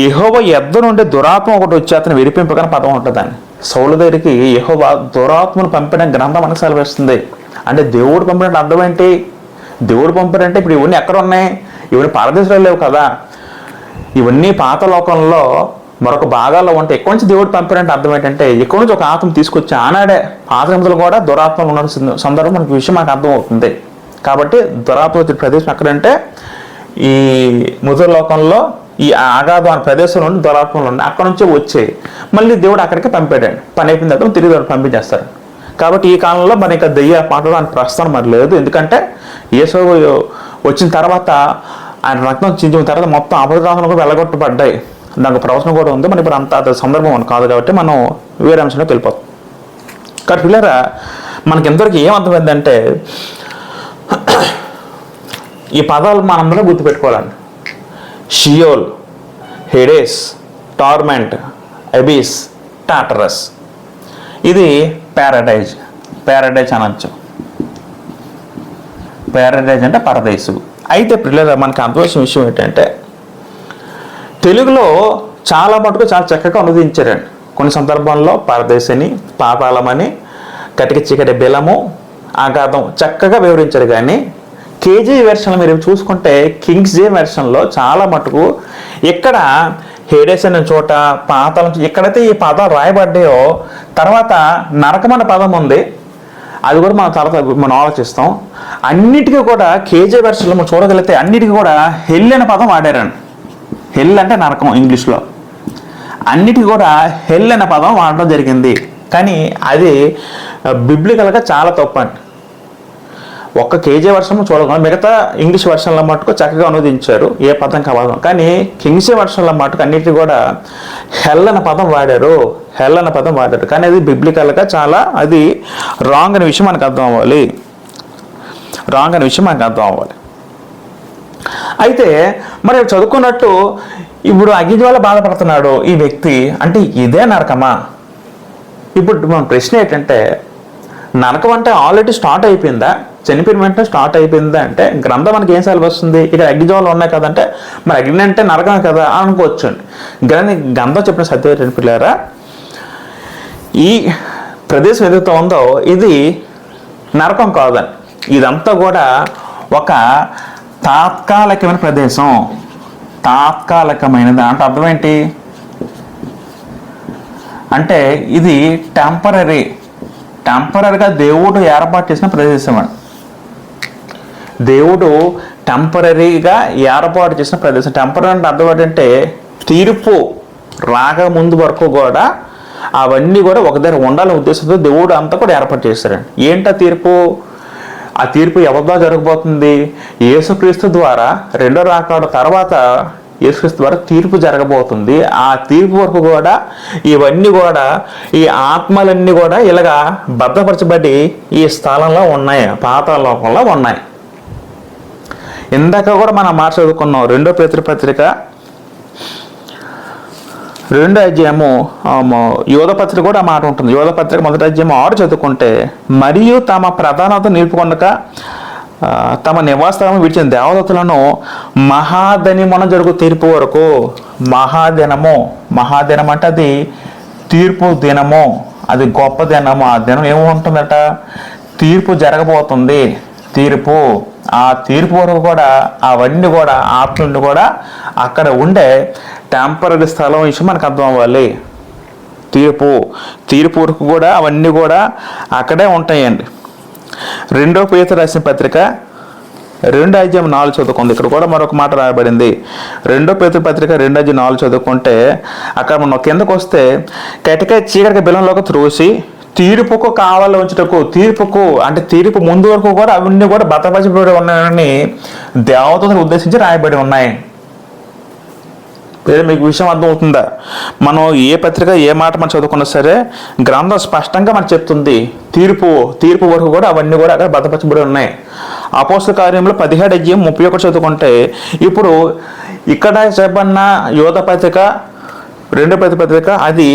యెహోవా యొద్ద నుండి దురాత్మ ఒకటి వచ్చి అతను విడిపింపకని పదం ఉంటుందని. సౌలు దగ్గరికి యెహోవా దురాత్మను పంపిన గ్రంథం మనకు సెలవిస్తుంది. అంటే దేవుడు పంపినట్టు అర్థం ఏంటి? దేవుడు పంపారంటే ఇప్పుడు ఇవన్నీ ఎక్కడ ఉన్నాయి? ఇవన్నీ పరదేశంలో లేవు కదా, ఇవన్నీ పాత లోకంలో మరొక భాగాల్లో ఉంటే ఎక్కడి నుంచి దేవుడు పంపారంటే అర్థం ఏంటంటే ఎక్కడి నుంచి ఒక ఆత్మ తీసుకొచ్చి ఆనాడే పాత నిమిషాలు కూడా దురాత్మలు ఉన్న సందర్భం మనకి విషయం మనకు అర్థం అవుతుంది. కాబట్టి దురాత్మ ప్రదేశం ఎక్కడంటే ఈ ముదురు లోకంలో ఈ ఆగాధం అనే ప్రదేశం నుండి దురాత్మలు ఉన్నాయి, అక్కడ నుంచే వచ్చాయి. మళ్ళీ దేవుడు అక్కడికి పంపాడండి. పని అయిపోయిన తర్వాత తిరిగి దేవుడు పంపించేస్తారు. కాబట్టి ఈ కాలంలో మరి ఇంకా దెయ్య మాట్లాడడానికి ప్రస్తుతం మరి లేదు. ఎందుకంటే యేసు వచ్చిన తర్వాత ఆయన రక్తం చించిన తర్వాత మొత్తం అబద్ధాలను కూడా వెళ్ళగొట్టబడ్డాయి. దానికి ప్రవచనం కూడా ఉంది. మరి ఇప్పుడు అంత సందర్భం అని కాదు కాబట్టి మనం వేరే అంశంలోకి వెళ్ళిపోతాం. కాబట్టి పిల్లరా మనకి ఎంతవరకు ఏమర్థమైందంటే ఈ పదాలు మనందరూ గుర్తుపెట్టుకోవాలండి. Sheol, హెడేస్, torment, అబీస్, టాటరస్. ఇది ప్యారడైజ్, ప్యారడైజ్ అనొచ్చు. ప్యారడైజ్ అంటే పరదేశు. అయితే పిల్లలు మనకు అర్థమైన విషయం ఏంటంటే తెలుగులో చాలా మటుకు చాలా చక్కగా అనువదించారండి. కొన్ని సందర్భాల్లో పరదేశని, పాతాళమని, కటిక చీకటి బెలము, ఆఘాతం చక్కగా వివరించారు. కానీ కేజీ వెర్షన్లో మీరు చూసుకుంటే కింగ్స్ జే వెర్షన్లో చాలా మటుకు ఇక్కడ హేడేస్ అనే చోట పాతాళం ఎక్కడైతే ఈ పదాలు రాయబడ్డాయో తర్వాత నరకమైన పదం ఉంది, అది కూడా మనం తర్వాత మనం ఆలోచిస్తాం. అన్నిటికీ కూడా కేజీ వెర్షన్లో మనం చూడగలిగితే అన్నిటికీ కూడా హెల్ అనే పదం వాడారండి. హెల్ అంటే నరకం ఇంగ్లీష్లో. అన్నిటికీ కూడా హెల్ అనే పదం వాడడం జరిగింది. కానీ అది బిబ్లికల్గా చాలా తప్పు అండి. ఒక్క కేజీ వర్షం చూడకుండా మిగతా ఇంగ్లీష్ వర్షన్ల మటుకు చక్కగా అనువదించారు ఏ పదం కావాలో. కానీ కింగ్స్ వర్షన్ల మటుకు అన్నిటికీ కూడా హెల్ అనే పదం వాడారు, హెల్ అనే పదం వాడారు. కానీ అది బిబ్లికల్గా చాలా అది రాంగ్ అనే విషయం మనకు అర్థం అవ్వాలి, రాంగ్ అనే విషయం మనకు అర్థం అవ్వాలి. అయితే మరి చదువుకున్నట్టు ఇప్పుడు అగ్నిజ్వాల బాధపడుతున్నాడు ఈ వ్యక్తి, అంటే ఇదే నరకమా? ఇప్పుడు మన ప్రశ్న ఏంటంటే నరకం అంటే ఆల్రెడీ స్టార్ట్ అయిపోయిందా? చనిపోయిన వెంటనే స్టార్ట్ అయిపోయిందా అంటే గ్రంథం మనకి ఏం సెలవు వస్తుంది? ఇక్కడ అగ్నిజ్వాలలు ఉన్నాయి కదంటే మరి అగ్ని అంటే నరకం కదా అనుకోవచ్చు అండి. గ్రంథం చెప్పిన సత్యం పిల్లారా, ఈ ప్రదేశం ఏదైతే ఉందో ఇది నరకం కాదని, ఇదంతా కూడా ఒక తాత్కాలికమైన ప్రదేశం. తాత్కాలికమైనది అంటే అర్థం ఏంటి అంటే ఇది టెంపరీగా దేవుడు ఏర్పాటు చేసిన ప్రదేశం అండి. దేవుడు టెంపరీగా ఏర్పాటు చేసిన ప్రదేశం. టెంపరీ అంటే అర్థం ఏంటంటే తీర్పు రాకముందు వరకు కూడా అవన్నీ కూడా ఒక దగ్గర ఉండాలనే ఉద్దేశంతో దేవుడు అంతా కూడా ఏర్పాటు చేస్తారండి. ఏంటా తీర్పు? ఆ తీర్పు ఎవరిదో జరగబోతుంది? యేసుక్రీస్తు ద్వారా రెండో రాకడ తర్వాత యేసుక్రీస్తు ద్వారా తీర్పు జరగబోతుంది. ఆ తీర్పు వరకు కూడా ఇవన్నీ కూడా ఈ ఆత్మలన్నీ కూడా ఇలాగా భద్రపరచబడి ఈ స్థలంలో ఉన్నాయి, పాతాళలోకంలో ఉన్నాయి. ఇందాక కూడా మనం మాట చదువుకున్నాం 2 పేతురు పత్రిక 2వ అధ్యాయము యోధ పత్రిక కూడా మాట ఉంటుంది. యోధ పత్రిక 1వ అధ్యాయం 6 చదువుకుంటే మరియు తమ ప్రధానత నిలుపుకొనక తమ నివాసము విడిచిన దేవదత్తులను మహాదినమున జరుగు తీర్పు వరకు. మహాదినం అంటే అది తీర్పు దినము, అది గొప్ప దినము. ఆ దినం ఏముంటుందట? తీర్పు జరగబోతుంది. తీర్పు, ఆ తీర్పు వరకు కూడా అవన్నీ కూడా ఆత్మలు కూడా అక్కడ ఉండే టెంపరీ స్థలం విషయం మనకు అర్థం అవ్వాలి. తీర్పు వరకు కూడా అవన్నీ కూడా అక్కడే ఉంటాయండి. 2వ పేతురు రాసిన పత్రిక 2:4 చదువుకుంది. ఇక్కడ కూడా మరొక మాట రాయబడింది. 2 పేతురు పత్రిక 2:4 చదువుకుంటే అక్కడ మనం కిందకు వస్తే కటిక చీకటికి బిలంలోకి త్రోసి తీర్పుకు కావాలి ఉంచుటకు, తీర్పుకు అంటే తీర్పు ముందు వరకు కూడా అవన్నీ కూడా భద్రపరచబడి ఉన్నాయని దేవతలను ఉద్దేశించి రాయబడి ఉన్నాయి. మీకు విషయం అర్థమవుతుందా? మనం ఏ పత్రిక ఏ మాట మనం చదువుకున్నా సరే గ్రంథం స్పష్టంగా మనకు చెప్తుంది తీర్పు వరకు కూడా అవన్నీ కూడా అక్కడ భద్రపరచబడి ఉన్నాయి. అపోస్తల కార్యంలో 17:31 చదువుకుంటే ఇప్పుడు ఇక్కడ చెప్పన్న యోధ పత్రిక 2 పేతురు పత్రిక అది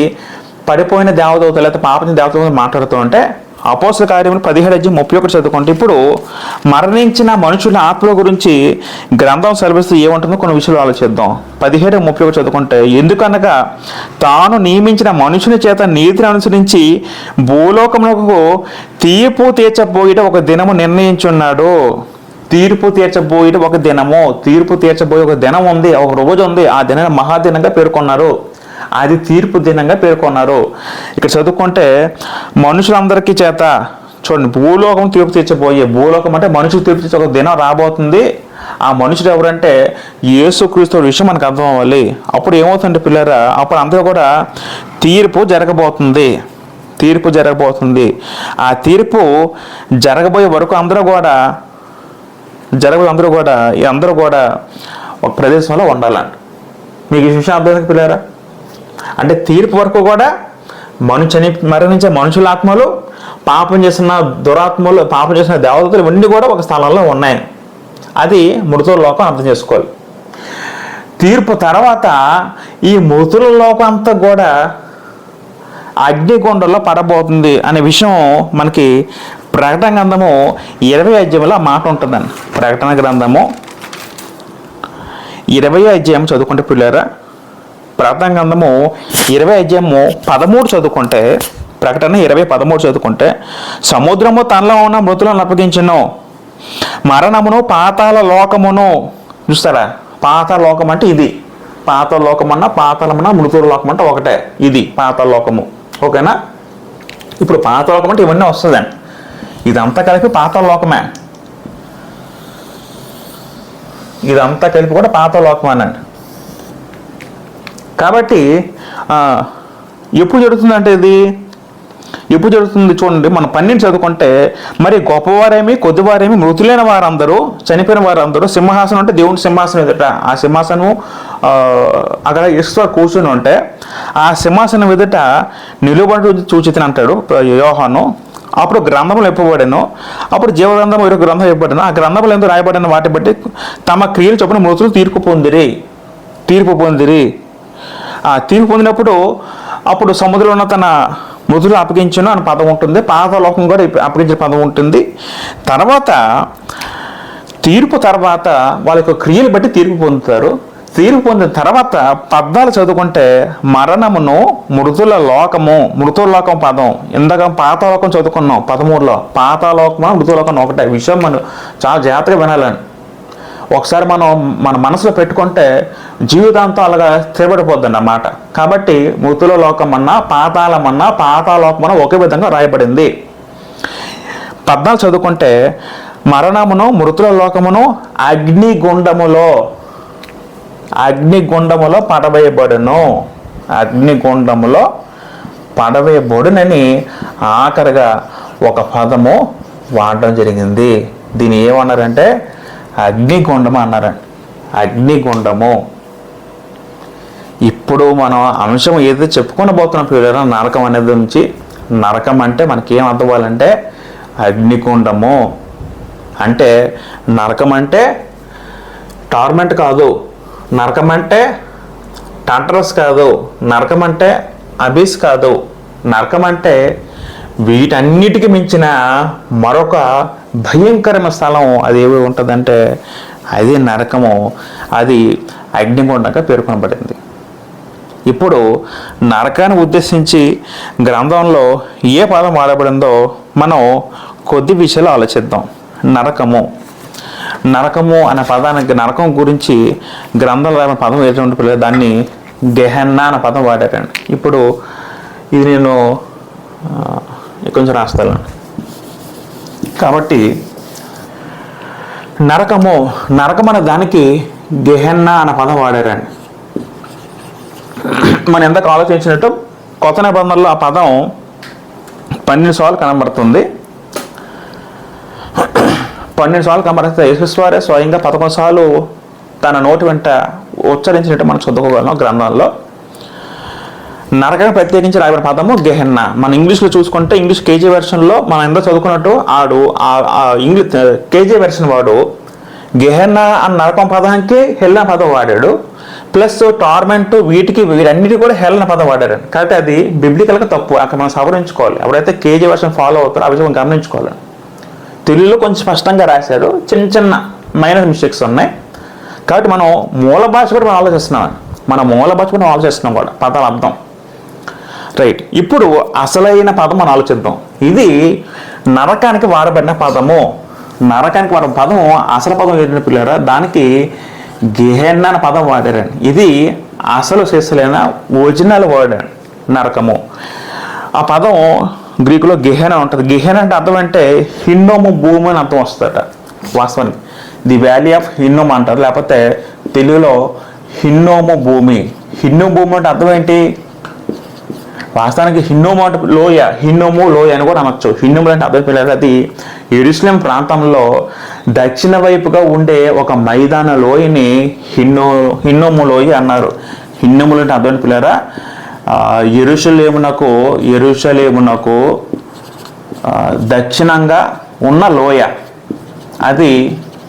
పడిపోయిన దేవదూతలు లేకపోతే పాపని దేవతలతో మాట్లాడుతూ ఉంటే అపోస్తల కార్యములు 17:31 చదువుకుంటే ఇప్పుడు మరణించిన మనుషుల ఆత్మల గురించి గ్రంథం సెలవిస్తూ ఏముంటుందో కొన్ని విషయాలు ఆలోచిద్దాం. 17:31 చదువుకుంటే ఎందుకనగా తాను నియమించిన మనుషుని చేత నీతిని అనుసరించి భూలోకములకు తీర్పు తీర్చబోయేట ఒక దినము నిర్ణయించున్నాడు. తీర్పు తీర్చబోయేట ఒక దినము, తీర్పు తీర్చబోయే ఒక దినం ఉంది, ఒక రోజు ఉంది. ఆ దినాన్ని మహాదినంగా పేర్కొన్నారు. అది తీర్పు దినంగా పేర్కొన్నారు. ఇక్కడ చదువుకుంటే మనుషులందరికీ చేత చూడండి, భూలోకం తీర్పు తీర్చబోయే, భూలోకం అంటే మనుషులు తీర్పు తీర్చే ఒక దినం రాబోతుంది. ఆ మనుషుడు ఎవరంటే యేసుక్రీస్తు విషయం మనకు అర్థం అవ్వాలి. అప్పుడు ఏమవుతుందంటే పిల్లరా, అప్పుడు అందరూ కూడా తీర్పు జరగబోతుంది. ఆ తీర్పు జరగబోయే వరకు అందరూ కూడా ఒక ప్రదేశంలో ఉండాలంట. మీకు ఈ విషయం అర్థం పిల్లరా? అంటే తీర్పు వరకు కూడా మరణించే మనుషుల ఆత్మలు, పాపం చేసిన దురాత్మలు, పాపం చేసిన దేవతలు ఇవన్నీ కూడా ఒక స్థలంలో ఉన్నాయి. అది మృతుల లోకం అర్థం చేసుకోవాలి. తీర్పు తర్వాత ఈ మృతుల లోకం అంతా కూడా అగ్నిగుండంలో పడబోతుంది అనే విషయం మనకి ప్రకటన గ్రంథము 20వ అధ్యాయంలో ఆ మాట ఉంటుందండి. ప్రకటన గ్రంథము 20వ అధ్యాయం చదువుకుంటే పిల్లరా, ప్రకటన గ్రంథము 20వ అధ్యాయము 13 చదువుకుంటే, ప్రకటన 20:13 చదువుకుంటే సముద్రము తనలో ఉన్న మృతులను అప్పగించెను, మరణమును పాతాళ లోకమును. చూస్తారా, పాతాళ లోకం అంటే ఇది. పాతాళ లోకం అన్న పాతాళమన్నా మృతుల లోకం అంటే ఒకటే. ఇది పాతాళ లోకము. ఓకేనా? ఇప్పుడు పాతాళ లోకం అంటే ఇవన్నీ వస్తుందండి. ఇదంతా కలిపి పాతాళ లోకమే. ఇదంతా కలిపి కూడా పాతాళ లోకం అనండి. కాబట్టి ఎప్పుడు జరుగుతుందంటే ఇది ఎప్పుడు జరుగుతుంది చూడండి. మనం 12 చదువుకుంటే మరి గొప్పవారేమి కొద్దివారేమి మృతులైన వారందరూ, చనిపోయిన వారందరూ సింహాసనం అంటే దేవుని సింహాసనం ఎదుట, ఆ సింహాసనం అక్కడ యేసు కూర్చుని ఉంటే ఆ సింహాసనం ఎదుట నిలువబడి చూచితిని అంటాడు యోహాను. అప్పుడు గ్రంథములు ఇవ్వబడెను, అప్పుడు జీవగ్రంథం 2 గ్రంథం ఇవ్వబడెను. ఆ గ్రంథములు ఎందుకు రాయబడిన వాటి బట్టి తమ క్రియలు చొప్పున మృతులు తీర్పు పొందిరి. ఆ తీర్పు పొందినప్పుడు అప్పుడు సముద్రంలో ఉన్న తన మృతులు అప్పగించును అని పదం ఉంటుంది. పాతాళలోకం కూడా అప్పగించిన పదం ఉంటుంది. తర్వాత తీర్పు తర్వాత వాళ్ళ యొక్క క్రియలు బట్టి తీర్పు పొందుతారు. తీర్పు పొందిన తర్వాత 14 చదువుకుంటే మరణమును మృతుల లోకం పదం. ఇందాక పాతాళలోకం చదువుకున్నాం 13లో. పాతాళలోకము మృతులోకం ఒకటే. విషయం మనం చాలా జాగ్రత్తగా వినాలని. ఒకసారి మనం మన మనసులో పెట్టుకుంటే జీవితాంతం అలాగా స్థిరపడిపోద్దండి అన్నమాట. కాబట్టి మృతుల లోకమన్నా పాతాళలోకమన్నా ఒకే విధంగా రాయబడింది. 14 చదువుకుంటే మరణమును మృతుల లోకమును అగ్నిగుండములో పడవేయబడునని ఆఖరిగా ఒక పదము వాడడం జరిగింది. దీన్ని ఏమన్నారంటే అగ్నిగుండము అన్నారండి. అగ్నిగుండము. ఇప్పుడు మనం అంశం ఏదైతే చెప్పుకొని పోతున్నాం పిల్లలు, నరకం అనేది నుంచి, నరకం అంటే మనకేం అర్థం అవ్వాలంటే అగ్నిగుండము అంటే, నరకం అంటే టార్మెంట్ కాదు, నరకం అంటే టాంటరస్ కాదు, నరకం అంటే అబిస్ కాదు. నరకం అంటే వీటన్నిటికీ మించిన మరొక భయంకరమైన స్థలం అది ఏమి ఉంటుందంటే అది నరకము. అది అగ్నిగుండంగా పేర్కొనబడింది. ఇప్పుడు నరకాన్ని ఉద్దేశించి గ్రంథంలో ఏ పదం వాడబడిందో మనం కొద్ది విషయాలు ఆలోచిద్దాం. నరకము అనే పదానికి, నరకం గురించి గ్రంథంలో రాసిన పదం ఏదైతే ఉంటుంది దాన్ని గెహన్నా అనే పదం వాడారండి. ఇప్పుడు ఇది నేను కొంచెం రాస్తాను. కాబట్టి నరకం అనే దానికి గెహెన్నా అనే పదం వాడారండి. మనం ఎంతకు ఆలోచించినట్టు కొత్త నిబంధనలో ఆ పదం 12 సార్లు కనబడుతుంది. 12 సార్లు కనబడితే యేసువారే స్వయంగా 11 సార్లు తన నోటి వెంట ఉచ్చరించినట్టు మనం చదువుకోగలం గ్రంథాల్లో. నరకం ప్రత్యేకించి రాయబడిన పదము గెహెన్నా. మన ఇంగ్లీష్లో చూసుకుంటే ఇంగ్లీష్ కేజీ వెర్షన్లో మనం ఎంత చదువుకున్నట్టు ఇంగ్లీష్ కేజీ వెర్షన్ వాడు గెహెన్నా అన్న నరకం పదానికి హెల్ అనే పదం వాడాడు. ప్లస్ టార్మెంట్ వీటన్నిటి కూడా హెల్ అనే పదం వాడారు. కాబట్టి అది బిబ్లికల్గా తప్పు. అక్కడ మనం సవరించుకోవాలి. ఎవరైతే కేజీ వెర్షన్ ఫాలో అవుతారో ఆ విషయం గమనించుకోవాలి. తెలుగులో కొంచెం స్పష్టంగా రాశారు, చిన్న మైనర్ మిస్టేక్స్ ఉన్నాయి. కాబట్టి మనం మూల భాష కూడా మనం ఆలోచిస్తున్నాం కూడా పదాల అర్థం. రైట్, ఇప్పుడు అసలైన పదం మనం ఆలోచిద్దాం. ఇది నరకానికి వాడబడిన పదము. నరకానికి వాడిన పదం అసలు పదం ఏంటంటే పిల్లరా, దానికి గెహెన్నా అనే పదం వాడారండి. ఇది అసలు శిస్సులైన ఒరిజినల్ వర్డ్ అండి నరకము. ఆ పదం గ్రీకులో గెహెనా ఉంటుంది. గెహెనా అంటే అర్థం అంటే హిన్నోము భూమి అని అర్థం వస్తుందట. వాస్తవానికి ది వ్యాలీ ఆఫ్ హిన్నోమ్ అంటారు, లేకపోతే తెలుగులో హిన్నోము భూమి. హిన్నోము భూమి అంటే అర్థం ఏంటి? వాస్తవానికి హిన్నోము అంటే లోయ, హిన్నోము లోయ అని కూడా అనొచ్చు. హిన్నోము అంటే అర్థం పిల్లలు అది యెరూషలేం ప్రాంతంలో దక్షిణ వైపుగా ఉండే ఒక మైదాన లోయని హిన్నోము లోయ అన్నారు. హిన్నోములు అంటే అర్థం పిల్లరా యెరూషలేమునకు దక్షిణంగా ఉన్న లోయ, అది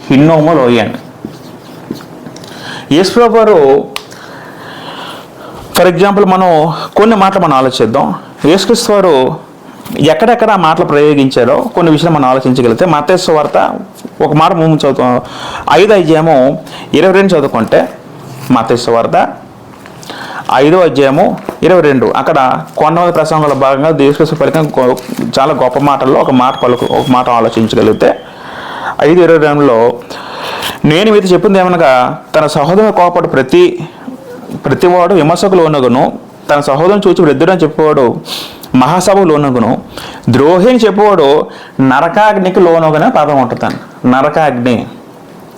హిన్నోము లోయ అండి. యేసు వారు ఫర్ ఎగ్జాంపుల్ మనం కొన్ని మాటలు మనం ఆలోచిద్దాం. యేసుక్రీస్తు వారు ఎక్కడెక్కడ ఆ మాటలు ప్రయోగించారో కొన్ని విషయాలు మనం ఆలోచించగలిగితే మత్తయి సువార్త ఒక మాట ముందు చదువుతాం. 5:22 చదువుకుంటే మత్తయి సువార్త 5:22 అక్కడ కొండమీద ప్రసంగంలో భాగంగా యేసుక్రీస్తు పలికిన చాలా గొప్ప మాటల్లో ఒక మాట ఆలోచించగలిగితే 5:22లో నేను మీతో చెప్పింది ఏమనగా తన సహోదరుని కోపడు ప్రతివాడు విమర్శకు లోనగును, తన సహోదరుని చూచి వృద్ధుడని చెప్పేవాడు మహాసభకు లోనగును, ద్రోహిని చెప్పేవాడు నరకాగ్నికి లోనగునే పదం ఉంటుంది. నరకాగ్ని,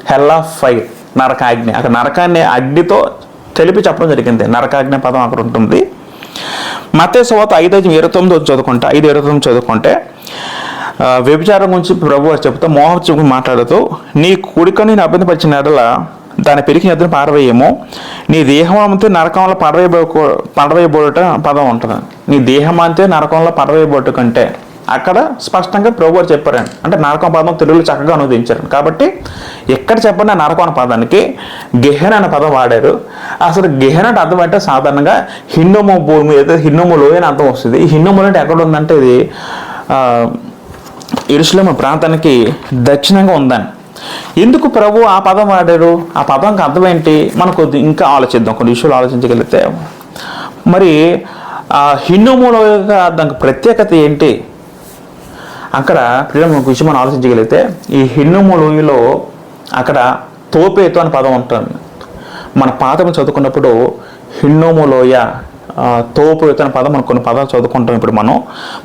హెల్ ఆఫ్ ఫైర్, నరకాగ్ని. అక్కడ నరకాన్ని అగ్నితో తెలిపి చెప్పడం జరిగింది. నరకాగ్ని పదం అక్కడ ఉంటుంది. మత్తయి సువార్త 5:29 చదువుకుంటే వ్యభిచారం గురించి ప్రభువు చెప్తూ మోహం మాట్లాడుతూ నీ కుడికని నేను అభ్యంతరపరిచిన ఎడల దాని పెరిగిన ఎద్దును పారవేయము, నీ దేహం అంతే నరకంలో పడవేయబోట పదం ఉంటుంది. నీ దేహం అంతే నరకంలో పడవేయబోట కంటే అక్కడ స్పష్టంగా ప్రభువు చెప్పారండి. అంటే నరకం పదం తెలుగులో చక్కగా అనువదించారు. కాబట్టి ఎక్కడ చెప్పండి నరకం అనే పదానికి గెహెనా అనే పదం వాడారు. అసలు గెహెనా అంటే అర్థం అంటే సాధారణంగా హిన్నోము భూమి, ఏదైతే హిన్నోము లోయ అని అర్థం వస్తుంది. ఈ హిన్నోము అంటే ఎక్కడ ఉందంటే ఇది యెరూషలేం ప్రాంతానికి దక్షిణంగా ఉందని. ఎందుకు ప్రభు ఆ పదం వాడారు? ఆ పదంకి అర్థం ఏంటి? మనకు ఇంకా ఆలోచిద్దాం, కొన్ని విషయాలు ఆలోచించగలిగితే. మరి ఆ హిన్నోములో దానికి ప్రత్యేకత ఏంటి? అక్కడ ఒక విషయం మనం ఆలోచించగలిగితే ఈ హిన్నోము లోయలో అక్కడ తోపేతు అనే పదం ఉంటుంది. మన పాఠం చదువుకున్నప్పుడు హిన్నోము లోయ, తోపేతు అనే పదం మనం కొన్ని పదాలు చదువుకుంటాం. ఇప్పుడు మనం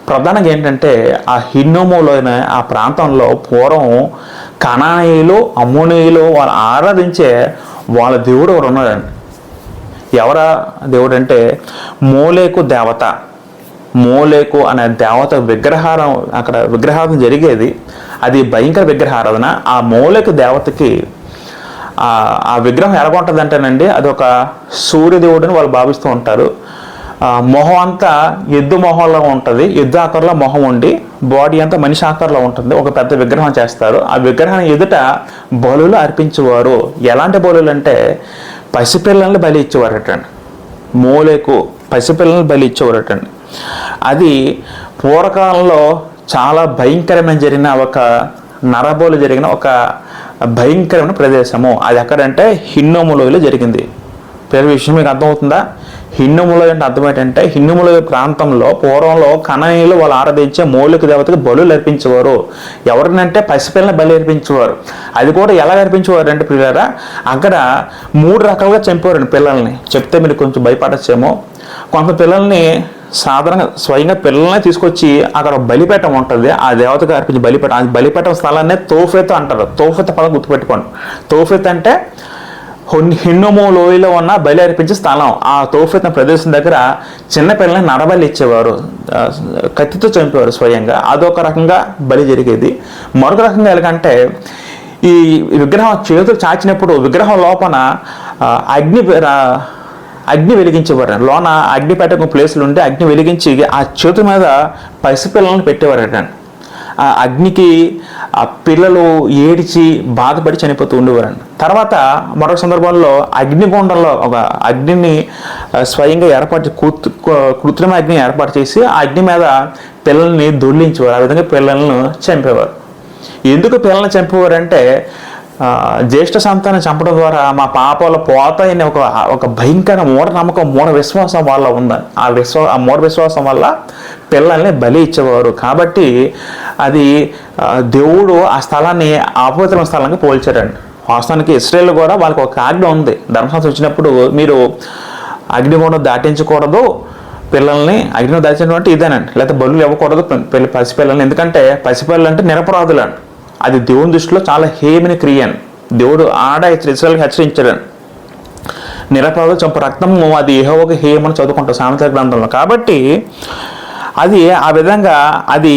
ప్రధానంగా ఏంటంటే ఆ హిన్నోము లోయ ఆ ప్రాంతంలో పూర్వం కనానీయులు, అమ్మోనీయులు వాళ్ళు ఆరాధించే వాళ్ళ దేవుడు ఎవరు ఉన్నాడండి. ఎవరా దేవుడు అంటే మోలేకు దేవత. మోలేకు అనే దేవత అక్కడ విగ్రహారాధన జరిగేది. అది భయంకర విగ్రహారాధన. ఆ మోలేకు దేవతకి ఆ విగ్రహం ఎలాగ ఉంటుంది అంటేనండి, అది ఒక సూర్యదేవుడిని వాళ్ళు భావిస్తూ ఉంటారు. మొహం అంతా ఎద్దు మొహంలో ఉంటుంది, ఎద్దు ఆకారంలో మొహం ఉండి బాడీ అంతా మనిషి ఆకారంలో ఉంటుంది. ఒక పెద్ద విగ్రహం చేస్తారు. ఆ విగ్రహాన్ని ఎదుట బలులు అర్పించేవారు. ఎలాంటి బలులు అంటే పసిపిల్లల్ని బలి ఇచ్చేవారటండి. మోలేకు పసిపిల్లల్ని బలి ఇచ్చేవారటండి. అది పూర్వకాలంలో చాలా భయంకరమైన జరిగిన ఒక నరబోలు జరిగిన ఒక భయంకరమైన ప్రదేశము. అది ఎక్కడంటే హిన్నోము లోయలో జరిగింది. పేరు విషయం మీకు అర్థమవుతుందా? హిన్నోము లోయ అంటే అర్థం ఏంటంటే హిన్నోము లోయ ప్రాంతంలో పూర్వంలో కనానీయులు వాళ్ళు ఆరాధించే మౌలిక దేవతకి బలులు అర్పించేవారు. ఎవరినంటే పసిపిల్లని బలి అర్పించేవారు. అది కూడా ఎలా అర్పించేవారు అంటే పిల్లరా, అక్కడ 3 రకాలుగా చంపేవారండి పిల్లల్ని. చెప్తే మీరు కొంచెం భయపడచ్చేమో. కొంత పిల్లల్ని సాధారణంగా స్వయంగా పిల్లల్ని తీసుకొచ్చి అక్కడ బలిపీఠం ఉంటుంది, ఆ దేవతకు అర్పించి బలిపీఠం, ఆ బలిపీఠం స్థలాన్ని తోఫెత్ అంటారు. తోఫెత్ పదం గుర్తుపెట్టుకోండి. తోఫెత్ అంటే హిన్నోము లోయలో ఉన్న బలి అర్పించే స్థలం. ఆ తోఫెత్ ప్రదేశం దగ్గర చిన్న పిల్లల్ని నడబలి ఇచ్చేవారు, కత్తితో చంపేవారు స్వయంగా. అదొక రకంగా బలి జరిగేది. మరొక రకంగా ఎలాగంటే ఈ విగ్రహం చేతులు చాచినప్పుడు విగ్రహం లోపల అగ్ని వెలిగించేవారు. లోన అగ్ని పెట్టక ప్లేసులు ఉంటే అగ్ని వెలిగించి ఆ చేతుల మీద పసిపిల్లలను పెట్టేవారట. ఆ అగ్నికి ఆ పిల్లలు ఏడిచి బాధపడి చనిపోతూ ఉండేవారండి. తర్వాత మరొక సందర్భంలో అగ్నిగుండంలో ఒక అగ్నిని స్వయంగా కృత్రిమ అగ్ని ఏర్పాటు చేసి ఆ అగ్ని మీద పిల్లల్ని దొర్లించేవారు. ఆ విధంగా పిల్లలను చంపేవారు. ఎందుకు పిల్లల్ని చంపేవారంటే జ్యేష్ఠ సంతానం చంపడం ద్వారా మా పాపాలు పోతాయని ఒక భయంకర మూఢనమ్మకం, మూఢ విశ్వాసం వాళ్ళ ఉందని. ఆ మూఢ విశ్వాసం వల్ల పిల్లల్ని బలి ఇచ్చేవారు. కాబట్టి అది దేవుడు ఆ స్థలాన్ని అపవిత్రమైన స్థలంగా పోల్చారండి. వాస్తవానికి ఇశ్రాయేల్ కూడా వాళ్ళకి ఒక ఆజ్ఞ ఉంది. ధర్మశాస్త్రం వచ్చినప్పుడు మీరు అగ్నిగుండం దాటించకూడదు, పిల్లల్ని అగ్ని దాల్చడం అంటే ఇదేనండి, లేకపోతే బలులు ఇవ్వకూడదు పసిపిల్లల్ని. ఎందుకంటే పసిపిల్లలు అంటే నిరపరాధులండి. అది దేవుని దృష్టిలో చాలా హేయమైన క్రియ అని దేవుడు ఇశ్రాయేలుకి హెచ్చరించాడని. నిరపరాధులు చంపు రక్తము అది యెహోవాకు హేయమని చదువుకుంటాం సామెతల గ్రంథంలో. కాబట్టి అది ఆ విధంగా అది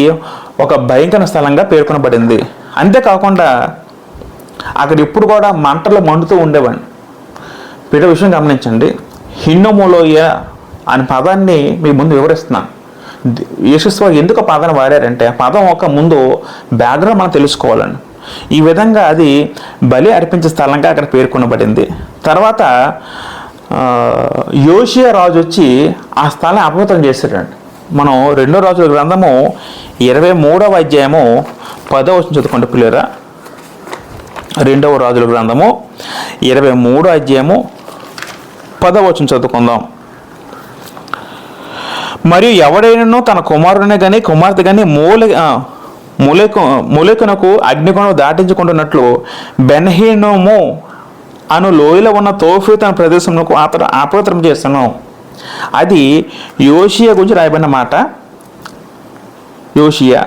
ఒక భయంకర స్థలంగా పేర్కొనబడింది. అంతేకాకుండా అక్కడ ఇప్పుడు కూడా మంటలు మండుతూ ఉండేవాడిని. వీటి విషయం గమనించండి. హిన్నోము లోయ అనే పదాన్ని మీ ముందు వివరిస్తున్నాను. యేసుస్వామి ఎందుకు పదాన్ని వాడారంటే ఆ పదం ఒక ముందు బ్యాక్గ్రౌండ్ మనం తెలుసుకోవాలని. ఈ విధంగా అది బలి అర్పించే స్థలంగా అక్కడ పేర్కొనబడింది. తర్వాత యోషియా రాజు వచ్చి ఆ స్థలాన్ని అపవిత్రం చేశాడండి. మనం 2 రాజుల గ్రంథము 23వ అధ్యాయము 10వ వచనం చదువుకోండి పిల్లరా. 2వ రాజుల గ్రంథము 23వ అధ్యాయము 10వ వచనం చదువుకుందాం. మరియు ఎవడైనను తన కుమారుని కానీ కుమార్తె కానీ మూలెకునకు అగ్నిగుండం దాటించుకుంటున్నట్లు బెన్హీనోము అను లోయలో ఉన్న తోఫెత్ అనే ప్రదేశంలో అపవిత్రం చేస్తాను. అది యోషియా గురించి రాయబడిన మాట. యోషియా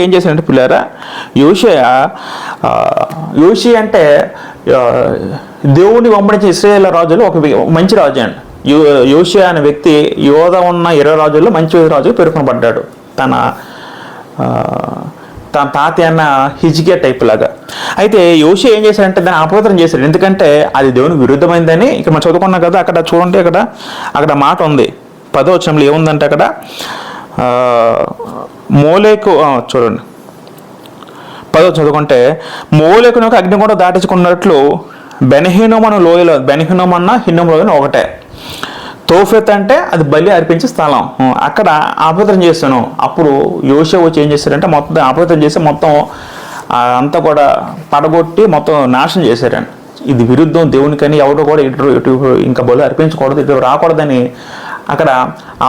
ఏం చేశాడంటే పిల్లారా, యోషియా అంటే దేవుని వెంబడించిన ఇశ్రాయేలు రాజులు ఒక మంచి రాజు అండి. యోషియా అనే వ్యక్తి యోధ ఉన్న 20 రాజుల్లో మంచి రాజుగా పేర్కొనబడ్డాడు. తన తాత అన్న హిజ్కియా టైప్ లాగా. అయితే యోషియా ఏం చేశాడంటే దాన్ని అపవిత్రం చేశాడు. ఎందుకంటే అది దేవునికి విరుద్ధమైందని ఇక్కడ మనం చదువుకున్నాం కదా. అక్కడ చూడండి, అక్కడ మాట ఉంది 10వ వచనంలో ఏముందంటే అక్కడ మోలేకు చూడండి 10వ చదువుకుంటే మోలేకునకు అగ్నిగుండం దాటించుకున్నట్లు బెన్హీనోము అనే లోయలో, బెన్హీనోము అన్న హిన్నోము లోయలో ఒకటే. తోఫెత్ అంటే అది బలి అర్పించే స్థలం, అక్కడ అపవిత్రం చేస్తాను. అప్పుడు యోషియా వచ్చి ఏం చేశారంటే మొత్తం అపవిత్రం చేసి మొత్తం అంతా కూడా పడగొట్టి మొత్తం నాశనం చేశారండి. ఇది విరుద్ధం దేవునికని, ఎవరు కూడా ఇటు ఇంకా బలి అర్పించకూడదు, ఇటు రాకూడదని అక్కడ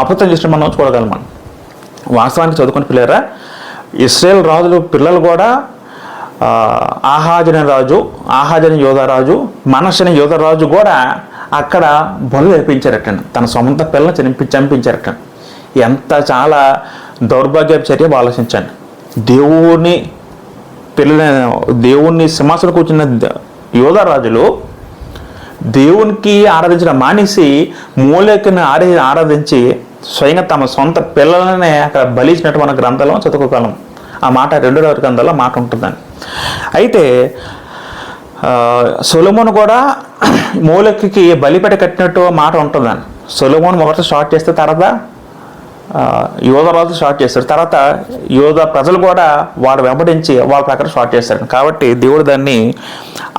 అపవిత్రం చేసిన మనం చూడగలం. మనం వాస్తవానికి చదువుకుని పిల్లరా, ఇశ్రాయేల్ రాజులు పిల్లలు కూడా ఆహాజన యోధరాజు, మనస్సు యోధరాజు కూడా అక్కడ బలు అర్పించారట. తన సొంత పిల్లల్ని చంపించారట. ఎంత చాలా దౌర్భాగ్య చర్య ఆలోచించండి. దేవుణ్ణి సింహాసనం కూర్చున్న యోధరాజులు దేవునికి ఆరాధించడం మానేసి మూలకను ఆరాధించి స్వయంగా తమ సొంత పిల్లలనే అక్కడ బలిచ్చినట్టు మన గ్రంథంలో చదువుకోగలం. ఆ మాట 2వ గ్రంథంలో మాట ఉంటుందని. అయితే సొలొమోను కూడా మూలకి బలిపేట కట్టినట్టు మాట ఉంటుందని. సొలొమోను మొదట స్టార్ట్ చేస్తే తర్వాత యోధరాజు స్టార్ట్ చేస్తారు. తర్వాత యోధ ప్రజలు కూడా వాడు వెంబడించి వాళ్ళ ప్రకారం స్టార్ట్ చేస్తారు. కాబట్టి దేవుడు దాన్ని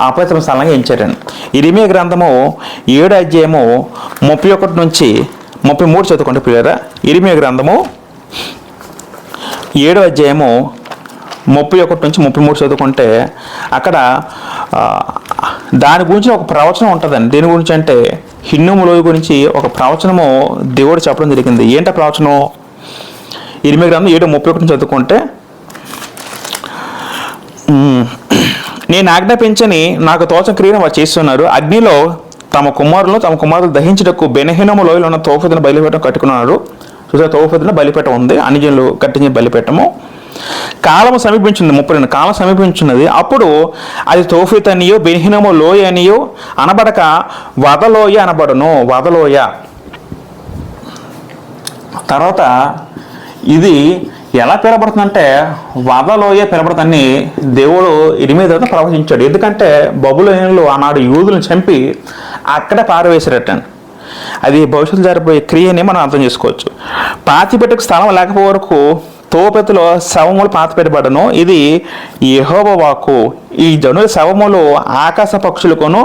అపవిత్ర స్థలంగా ఎంచారండి. ఇరిమియా గ్రంథము 7వ అధ్యాయము 31 నుంచి 33 చదువుకోండి పిల్లరా. ఇరిమియా గ్రంథము 7వ అధ్యాయము 31 నుంచి 33 చదువుకుంటే అక్కడ దాని గురించి ఒక ప్రవచనం ఉంటుందండి. దేని గురించి అంటే హిన్నోము లోయ గురించి ఒక ప్రవచనము దేవుడు చెప్పడం జరిగింది. ఏంట ప్రవచనం? ఇరిమియా గ్రంథం 7:31 చదువుకుంటే, నేను ఆజ్ఞాపించని నాకు తోచని క్రియను వారు చేస్తున్నారు. అగ్నిలో తమ కుమారులు దహించుటకు బెన్హీనోము లోయలో ఉన్న తోఫెతును బయలుపెట్టడం కట్టుకున్నారు. చూసారా తోఫెతులో బలిపీఠం ఉంది, అన్ని జనులు కట్టించిన బలిపీఠము. కాలము సమీపించింది, 32 కాలం సమీపించినది. అప్పుడు అది తోఫెత్ అనియో బెన్హినము లోయ అనియో అనబడక వదలోయ అనబడును. వదలోయ తర్వాత ఇది ఎలా పిలబడుతుందంటే వదలోయ పిలబడుతుందని దేవుడు ఇరిమియా ద్వారా ప్రవచించాడు. ఎందుకంటే బబులోనులు ఆనాడు యూదులను చంపి అక్కడే పారవేశారటండి. అది భవిష్యత్తు జరిపోయే క్రియని మనం అర్థం చేసుకోవచ్చు. పాతిపెట్టుకు స్థలం లేకపోయే వరకు తోపెతులో శవములు పాతిపెట్టబడను. ఇది యెహోవా వాక్కు. ఈ జనుల శవములు ఆకాశ పక్షులకును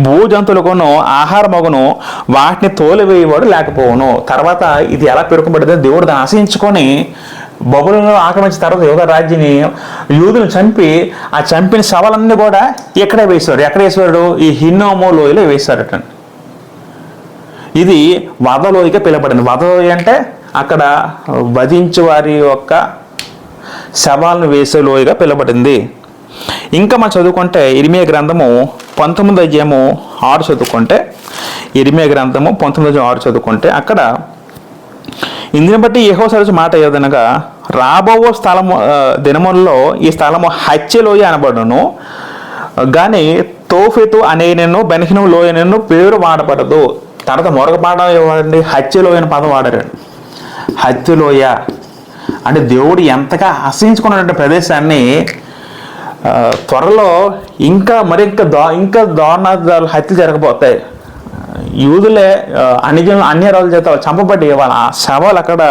భూజంతువులకును ఆహారమగును, వాటిని తోలివేయవాడు లేకపోవును. తర్వాత ఇది ఎలా పేర్కొనబడిందో దేవుడు దాన్ని ఆశయించుకొని బబులోనును ఆక్రమించిన తర్వాత యూదా రాజ్యాన్ని యూదులను చంపి ఆ చంపిన శవాలన్నీ కూడా ఎక్కడే వేశాడు. ఎక్కడ వేసాడు? ఈ హిన్నోము లోయలో వేశాడట. ఇది వదలోయగా పిలబడింది. వదలోయ అంటే అక్కడ వధించు వారి యొక్క శవాలను వేసే లోయగా పిలబడింది. ఇంకా మనం చదువుకుంటే ఇర్మియా గ్రంథము 19:6 చదువుకుంటే, ఇర్మియా గ్రంథము 19:6 చదువుకుంటే అక్కడ ఇందుని బట్టి యెహోవా సెలవిచ్చు మాట ఏదనగా, రాబో స్థలము దినములలో ఈ స్థలము హత్యలోయ అనబడును కానీ తోఫెతు అనేనను బెన్హినము లోయనను పేరు వాడబడదు. తర్వాత మరొక పాఠం ఇవ్వండి, హత్యలోయ అనే పదం వాడారండి. హత్యలోయ అంటే దేవుడు ఎంతగా ఆశ్రయించుకున్నటువంటి ప్రదేశాన్ని త్వరలో ఇంకా దారుణాలు హత్యలు జరగబోతాయి. యూదులే అన్య రాజుల చేత చంపబడి వాళ్ళ శవాలు అక్కడ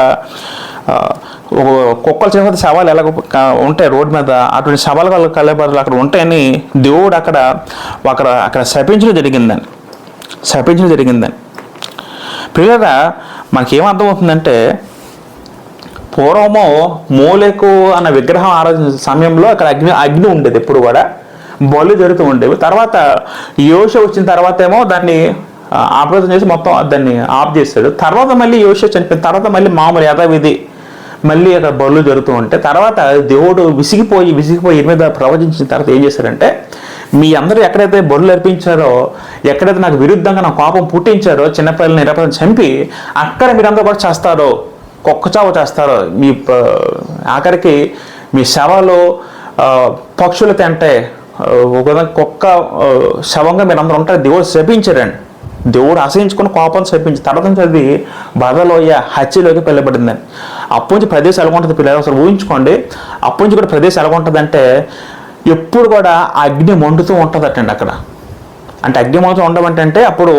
కుక్కల చేత శవాలు ఎలా ఉంటాయి రోడ్డు మీద, అటువంటి శవాలు కలబడులు అక్కడ ఉంటాయని దేవుడు అక్కడ శపించడం జరిగిందని. పిల్లగా మనకేమర్థమవుతుందంటే, పూర్వము మోలెకు అన్న విగ్రహం ఆరాధించిన సమయంలో అక్కడ అగ్ని ఉండేది, ఎప్పుడు కూడా బలు జరుగుతూ ఉండేవి. తర్వాత యోషువ వచ్చిన తర్వాత ఏమో దాన్ని ఆపరేషన్ చేసి మొత్తం దాన్ని ఆఫ్ చేశాడు. తర్వాత మళ్ళీ యోషువ చనిపోయిన తర్వాత మళ్ళీ మామూలు యథావిధి మళ్ళీ అక్కడ బలు జరుగుతూ ఉంటే, తర్వాత దేవుడు విసిగిపోయి ఇరి మీద ప్రవచించిన తర్వాత ఏం చేశారంటే, మీ అందరూ ఎక్కడైతే బలులు అర్పించారో, ఎక్కడైతే నాకు విరుద్ధంగా నా కోపం పుట్టించారో, చిన్నపిల్లల్ని నిరపదం చంపి అక్కడ మీరందరూ కూడా చేస్తారో, కుక్క చావు చేస్తారో, మీ ఆఖరికి మీ శవాలు పక్షులు తింటే ఒక కుక్క శవంగా మీరందరూ ఉంటారు. దేవుడు శపించారండి. దేవుడు ఆశ్రయించుకుని కోపం శపించి తర్వాత అది బదలోయ హత్యలోకి పిల్లబడిందని. అప్పటి నుంచి ప్రదేశం ఎలా ఉంటుంది పిల్లలు అసలు ఊహించుకోండి. అప్పటి నుంచి కూడా ప్రదేశం ఎలా ఉంటుందంటే ఎప్పుడు కూడా అగ్ని మండుతూ ఉంటుందటండి అక్కడ. అంటే అగ్ని మండుతూ ఉండమంటే అప్పుడు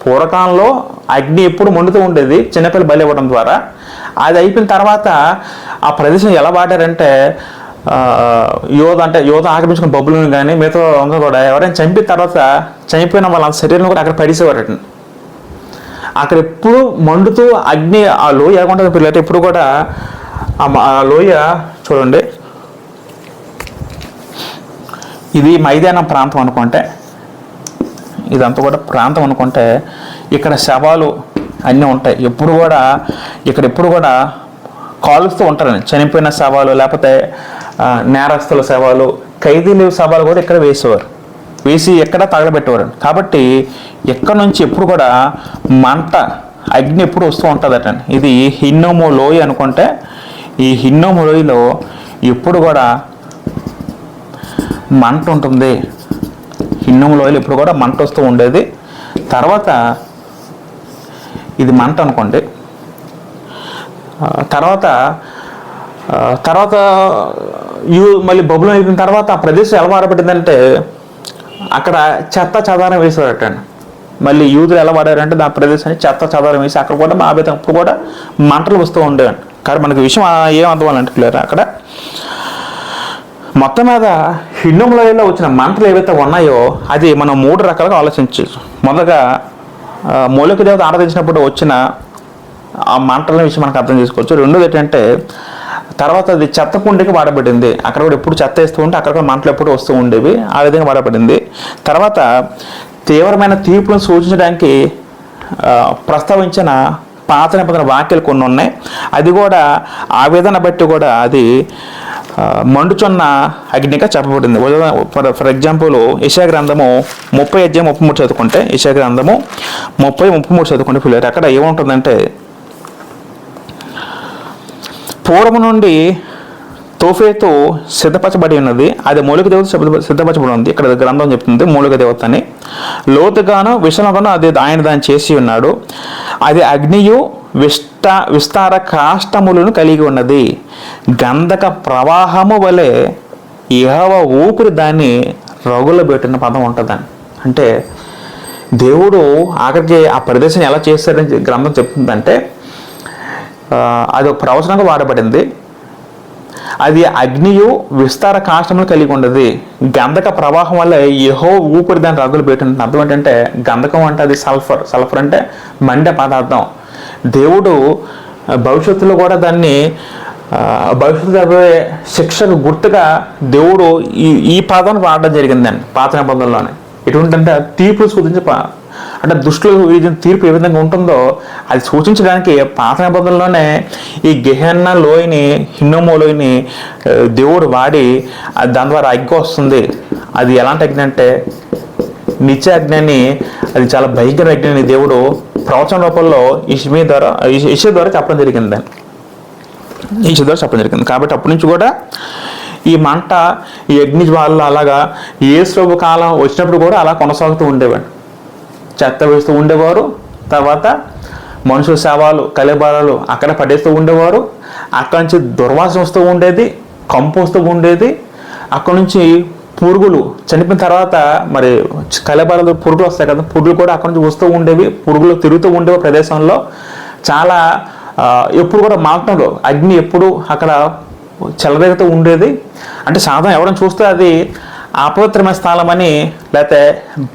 పూర్వకాలంలో అగ్ని ఎప్పుడు మండుతూ ఉండేది చిన్నపిల్లలు బలి ఇవ్వడం ద్వారా. అది అయిపోయిన తర్వాత ఆ ప్రదేశం ఎలా వాడారంటే యోధ ఆక్రమించుకున్న బొబ్బులను కానీ మిగతా అందరూ కూడా ఎవరైనా చంపిన తర్వాత చనిపోయిన వాళ్ళ శరీరం కూడా అక్కడ పడిసేవారట. అక్కడ ఎప్పుడు మండుతూ అగ్ని ఆ లోయ ఎలాగుంటుంది పిల్లలు ఎప్పుడు కూడా ఆ లోయ చూడండి. ఇది మైదానం ప్రాంతం అనుకుంటే, ఇదంతా కూడా ప్రాంతం అనుకుంటే ఇక్కడ శవాలు అన్నీ ఉంటాయి. ఎప్పుడు కూడా ఇక్కడ ఎప్పుడు కూడా కాలుస్తూ ఉంటారని చనిపోయిన శవాలు, లేకపోతే నేరస్తుల శవాలు, ఖైదీల శవాలు కూడా ఇక్కడ వేసి ఎక్కడ తగలబెట్టేవారు. కాబట్టి ఎక్కడి నుంచి ఎప్పుడు కూడా మంట అగ్ని ఎప్పుడు వస్తూ ఉంటుందట. ఇది హిన్నోము లోయ అనుకుంటే, ఈ హిన్నోము లోయలో ఎప్పుడు కూడా మంట ఉంటుంది. హిన్నోము లోయలో ఎప్పుడు కూడా మంట వస్తూ ఉండేది. తర్వాత ఇది మంట అనుకోండి. తర్వాత మళ్ళీ బబులోను అయిపోయిన తర్వాత ఆ ప్రదేశం ఎలా మారబడిందంటే అక్కడ చెత్త చెదారం వేసేవారటండి. మళ్ళీ యూదులు ఎలా వాడారంటే ఆ ప్రదేశాన్ని చెత్త చెదారం వేసి అక్కడ కూడా అప్పుడు కూడా మంటలు వస్తూ ఉండేవండి. కానీ మనకి విషయం ఏం అర్థమవుతుందంటే పిల్లలు అక్కడ మొత్తం మీద హిన్నోము లోయలో వచ్చిన మంటలు ఏవైతే ఉన్నాయో అది మనం 3 రకాలుగా ఆలోచించవచ్చు. మొదటగా మోలెకు దేవత ఆరాధించినప్పుడు వచ్చిన ఆ మంటల విషయం మనకు అర్థం చేసుకోవచ్చు. రెండోది ఏంటంటే తర్వాత అది చెత్త కుండీకి వాడబడింది. అక్కడ కూడా ఎప్పుడు చెత్త వేస్తూ ఉంటే అక్కడ మంటలు ఎప్పుడు వస్తూ ఉండేవి, ఆ విధంగా వాడబడింది. తర్వాత తీవ్రమైన తీర్పులను సూచించడానికి ప్రస్తావించిన పాత నిబంధన వాక్యాలు కొన్ని ఉన్నాయి. అది కూడా ఆ విధాన్ని బట్టి కూడా అది మండుచున్న అగ్నిగా చెప్పబడింది. ఫర్ ఎగ్జాంపుల్ యెషయా గ్రంథము 30:33 చదువుకుంటే, యెషయా గ్రంథము 30:33 చదువుకుంటే పిల్లలు అక్కడ ఏముంటుందంటే పూర్వం నుండి తోఫేతు సిద్ధపరచబడి ఉన్నది, అది మూలిక దేవత సిద్ధపరచబడి ఉంది. ఇక్కడ గ్రంథం చెప్తుంది మూలిక దేవత అని. లోతుగాను విషయంగాను అది ఆయన దాన్ని చేసి ఉన్నాడు. అది అగ్నియు విస్తార కాష్టములను కలిగి ఉన్నది. గంధక ప్రవాహము వలె యెహోవా ఊపిరి దాన్ని రగుల పెట్టిన పదం ఉంటుందని. అంటే దేవుడు ఆఖరికి ఆ ప్రదేశం ఎలా చేస్తాడని గ్రంథం చెప్తుందంటే, అది ఒక ప్రవచనంగా వాడబడింది. అది అగ్నియు విస్తార కాష్టములు కలిగి ఉండదు. గంధక ప్రవాహం వల్ల యెహోవా ఊపిరి దాన్ని రగులు పెట్టిన అర్థం ఏంటంటే, గంధకం అంటే అది సల్ఫర్ అంటే మండే పదార్థం. దేవుడు భవిష్యత్తులో కూడా దాన్ని భవిష్యత్తు శిక్షకు గుర్తుగా దేవుడు ఈ పదాన్ని వాడడం జరిగిందండి పాత నిబంధనలోనే. ఎటువంటిదంటే తీర్పు సూచించే అంటే దుష్టులు తీర్పు ఏ విధంగా ఉంటుందో అది సూచించడానికి పాత నిబంధనలోనే ఈ గెహెన్నా లోయని, హిన్నోము లోయని దేవుడు వాడి దాని ద్వారా అగ్ని వస్తుంది. అది ఎలాంటి అగ్ని అంటే నిత్య అగ్ని అని, అది చాలా భయంకర అగ్ని అని దేవుడు ప్రవచన రూపంలో ఇషియా ద్వారా చెప్పడం జరిగింది. కాబట్టి అప్పటి నుంచి కూడా ఈ మంట, ఈ అగ్ని జ్వాలలు అలాగా యేసు కాలం వచ్చినప్పుడు కూడా అలా కొనసాగుతూ ఉండేవాడు. చెత్త వేస్తూ ఉండేవారు, తర్వాత మనుషుల శవాలు, కళేబరాలు అక్కడ పడేస్తూ ఉండేవారు. అక్కడి నుంచి దుర్వాసన వస్తూ ఉండేది, కంపు వస్తూ ఉండేది. అక్కడ నుంచి పురుగులు చనిపోయిన తర్వాత మరి కళేబరాలు పురుగులు వస్తాయి కదా, పురుగులు కూడా అక్కడ నుంచి వస్తూ ఉండేవి, పురుగులు తిరుగుతూ ఉండేవి ప్రదేశంలో. చాలా ఎప్పుడు కూడా మాటంలో అగ్ని ఎప్పుడు అక్కడ చెలరేగుతూ ఉండేది. అంటే సాధారణ ఎవరైనా చూస్తే అది అపవిత్రమైన స్థలం అని, లేకపోతే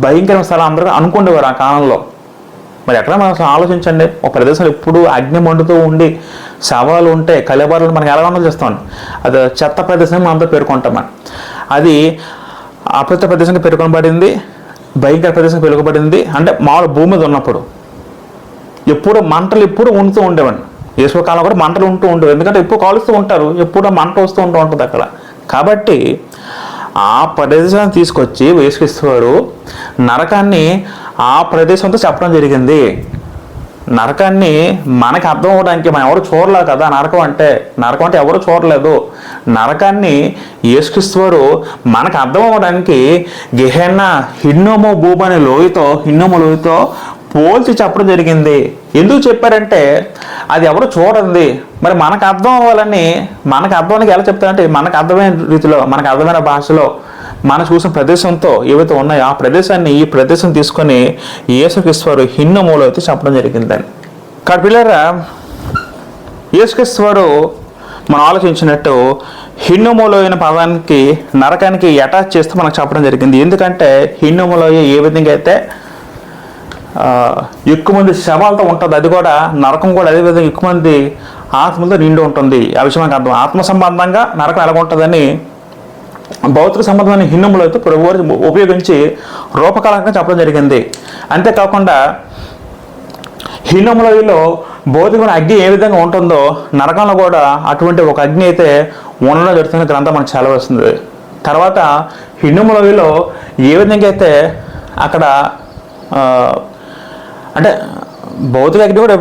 భయంకరమైన స్థలం అందరూ అనుకునేవారు ఆ కాలంలో. మరి ఎక్కడ మనం ఆలోచించండి, ఒక ప్రదేశంలో ఎప్పుడు అగ్ని మండుతూ ఉండి శవాలు ఉంటే, కళేబరాలు మనకి ఎలా ఉండాలి చేస్తామండి. అది చెత్త ప్రదేశం మనం అంతా పేర్కొంటామని. అది అపవిత్ర ప్రదేశంగా పేర్కొనబడింది, భయంకర ప్రదేశంగా పేర్కొనబడింది. అంటే మామూలు భూమి మీద ఉన్నప్పుడు ఎప్పుడు మంటలు ఎప్పుడు ఉంటూ ఉండేవండి. యేసు కాలం కూడా మంటలు ఉంటూ ఉండేవి, ఎందుకంటే ఎప్పుడు కాలుస్తూ ఉంటారు, ఎప్పుడు మంట వస్తూ ఉంటుంది అక్కడ. కాబట్టి ఆ ప్రదేశాన్ని తీసుకొచ్చి యేసుక్రీస్తు నరకాన్ని ఆ ప్రదేశంతో చెప్పడం జరిగింది. నరకాన్ని మనకు అర్థం అవ్వడానికి, మనం ఎవరు చూడలేదు కదా నరకం అంటే ఎవరు చూడలేదు. నరకాన్ని యేసుక్రీస్తు మనకు అర్థం అవ్వడానికి గెహెన్నా హిన్నోము భూమి లోయతో పోల్చి చెప్పడం జరిగింది. ఎందుకు చెప్పారంటే అది ఎవరు చూడండి, మరి మనకు అర్థం అవ్వాలని, మనకు అర్థానికి ఎలా చెప్తారంటే మనకు అర్థమైన రీతిలో, మనకు అర్థమైన భాషలో మనం చూసిన ప్రదేశంతో ఏవైతే ఉన్నాయో ఆ ప్రదేశాన్ని, ఈ ప్రదేశం తీసుకొని యేసుక్రీస్తు హిన్నోములో అయితే చెప్పడం జరిగిందని. కాబట్టి పిల్లరా, యేసుక్రీస్తు మనం ఆలోచించినట్టు హిన్నోములోయ పదానికి నరకానికి అటాచ్ చేస్తూ మనకు చెప్పడం జరిగింది. ఎందుకంటే హిన్నోములోయ ఏ విధంగా అయితే ఎక్కువ మంది శవాలతో ఉంటుంది, అది కూడా నరకం కూడా అదేవిధంగా ఎక్కువ మంది ఆత్మలతో నిండి ఉంటుంది. ఆ విషయం మనకు అర్థం. ఆత్మ సంబంధంగా నరకం ఎలా ఉంటుందని భౌతిక సంబంధమైన హిన్నములు అయితే ప్రభువారు ఉపయోగించి రూపకలంగా చెప్పడం జరిగింది. అంతేకాకుండా హిన్నములలో భౌతికమైన అగ్ని ఏ విధంగా ఉంటుందో నరకంలో కూడా అటువంటి ఒక అగ్ని అయితే ఉండడం జరుగుతున్న గ్రంథం మనకు చాలా వస్తుంది. తర్వాత హిన్నములలో ఏ విధంగా అయితే అక్కడ అంటే భౌతిక అగ్ని కూడా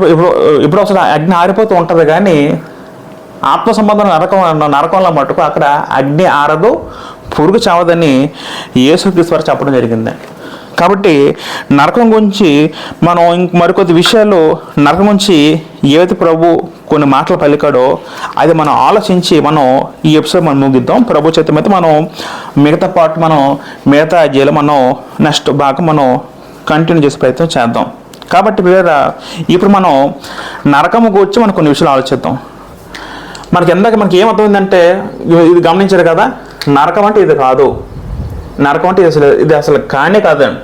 ఇప్పుడు ఒకసారి అగ్ని ఆరిపోతూ ఉంటుంది, కానీ ఆత్మ సంబంధం నరకంలో మటుకు అక్కడ అగ్ని ఆరదు, పురుగు చావదని యేసుక్రీస్తు వారు చెప్పడం జరిగింది. కాబట్టి నరకం గురించి మనం మరికొద్ది విషయాలు, నరకం గురించి ఏవైతే ప్రభు కొన్ని మాటలు పలికాడో అది మనం ఆలోచించి మనం ఈ ఎపిసోడ్ మనం ముగిద్దాం. ప్రభు చేత అయితే మనం మిగతా పార్ట్, మిగతా అధ్యాయాలు మనం నెక్స్ట్ భాగం మనం కంటిన్యూ చేసే ప్రయత్నం చేద్దాం. కాబట్టి ఇప్పుడు మనం నరకము గురించి మనం కొన్ని విషయాలు ఆలోచిద్దాం. మనకి ఏమవుతుందంటే, ఇది గమనించారు కదా, నరకం అంటే ఇది కాదు, నరకం అంటే ఇది అసలు కానే కాదండి.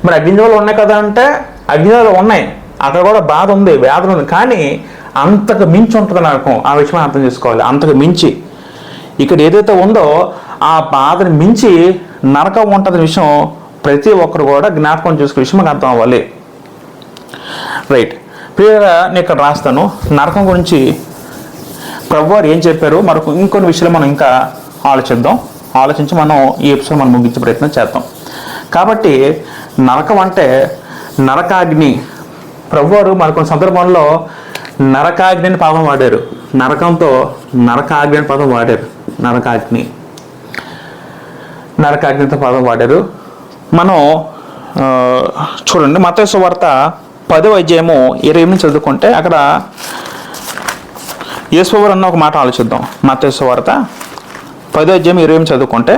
మరి అగ్నిజ్వాలలు ఉన్నాయి కదా అంటే అగ్నిజ్వాలలు ఉన్నాయి, అక్కడ కూడా బాధ ఉంది, వేదన ఉంది, కానీ అంతకు మించి ఉంటుంది నరకం. ఆ విషయం అర్థం చేసుకోవాలి. అంతకు మించి ఇక్కడ ఏదైతే ఉందో ఆ బాధని మించి నరకం ఉంటుంది విషయం ప్రతి ఒక్కరు కూడా జ్ఞాపకం చేసుకునే విషయం మనకు అర్థం అవ్వాలి. రైట్, ప్రియగా నేను ఇక్కడ రాస్తాను. నరకం గురించి ప్రభువారు ఏం చెప్పారు, మరొక ఇంకొన్ని విషయాలు మనం ఇంకా ఆలోచించి మనం ఈ ఎపిసోడ్ మనం ముగించే ప్రయత్నం చేద్దాం. కాబట్టి నరకం అంటే నరకాగ్ని. ప్రభువారు మరికొన్ని సందర్భంలో నరకాగ్ని అని పదం వాడారు. నరకంతో నరకాగ్ని అని పదం వాడారు. నరకాగ్నితో పదం వాడారు. మనం చూడండి, మత్తయి సువార్త 10వ అధ్యాయము 20 చదువుకుంటే అక్కడ యేసువారు అన్న ఒక మాట ఆలోచిద్దాం. మత్తయి సువార్త 10వ అధ్యాయం 20 చదువుకుంటే,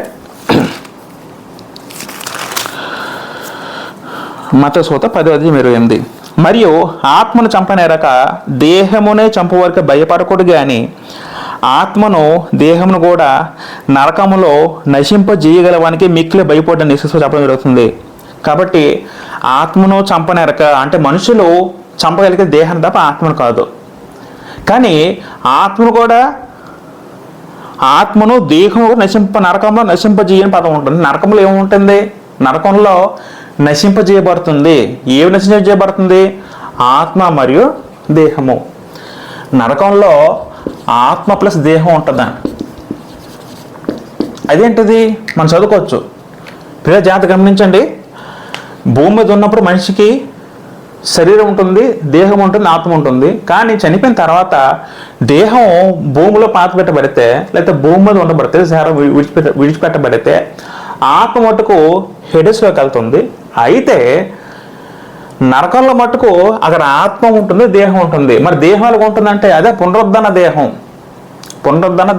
మత్తయి సువార్త 10వ అధ్యాయం 28, మరియు ఆత్మను చంపనేరక దేహమునే చంపవరకు భయపడకూడదు కానీ ఆత్మను దేహమును కూడా నరకములో నశింపజేయగలవానికి మిక్కిలి భయపడ్డ నిశ్చయం చెప్పడం జరుగుతుంది. కాబట్టి ఆత్మను చంపనేరక అంటే మనుషులు చంపగలిగే దేహాన్ని తప్ప ఆత్మను కాదు. కానీ ఆత్మను దేహం నరకంలో నశింపజేయని పదం ఉంటుంది. నరకంలో ఏముంటుంది? నరకంలో నశింపజేయబడుతుంది. ఏమి నశింపజేయబడుతుంది? ఆత్మ మరియు దేహము. నరకంలో ఆత్మ ప్లస్ దేహం ఉంటుందా? అదేంటిది మనం చదువుకోవచ్చు. పిల్లల జాగ్రత్త గమనించండి. భూమి మీద ఉన్నప్పుడు మనిషికి శరీరం ఉంటుంది, దేహం ఉంటుంది, ఆత్మ ఉంటుంది. కానీ చనిపోయిన తర్వాత దేహం భూమిలో పాతిపెట్టబడితే లేకపోతే భూమి మీద ఉండబడితే విడిచిపెట్టబడితే ఆత్మ మట్టుకు హెడెస్లోకి వెళ్తుంది. అయితే నరకంలో మట్టుకు అక్కడ ఆత్మ ఉంటుంది, దేహం ఉంటుంది. మరి దేహం ఎలాగ ఉంటుందంటే అదే పునరుద్ధరణ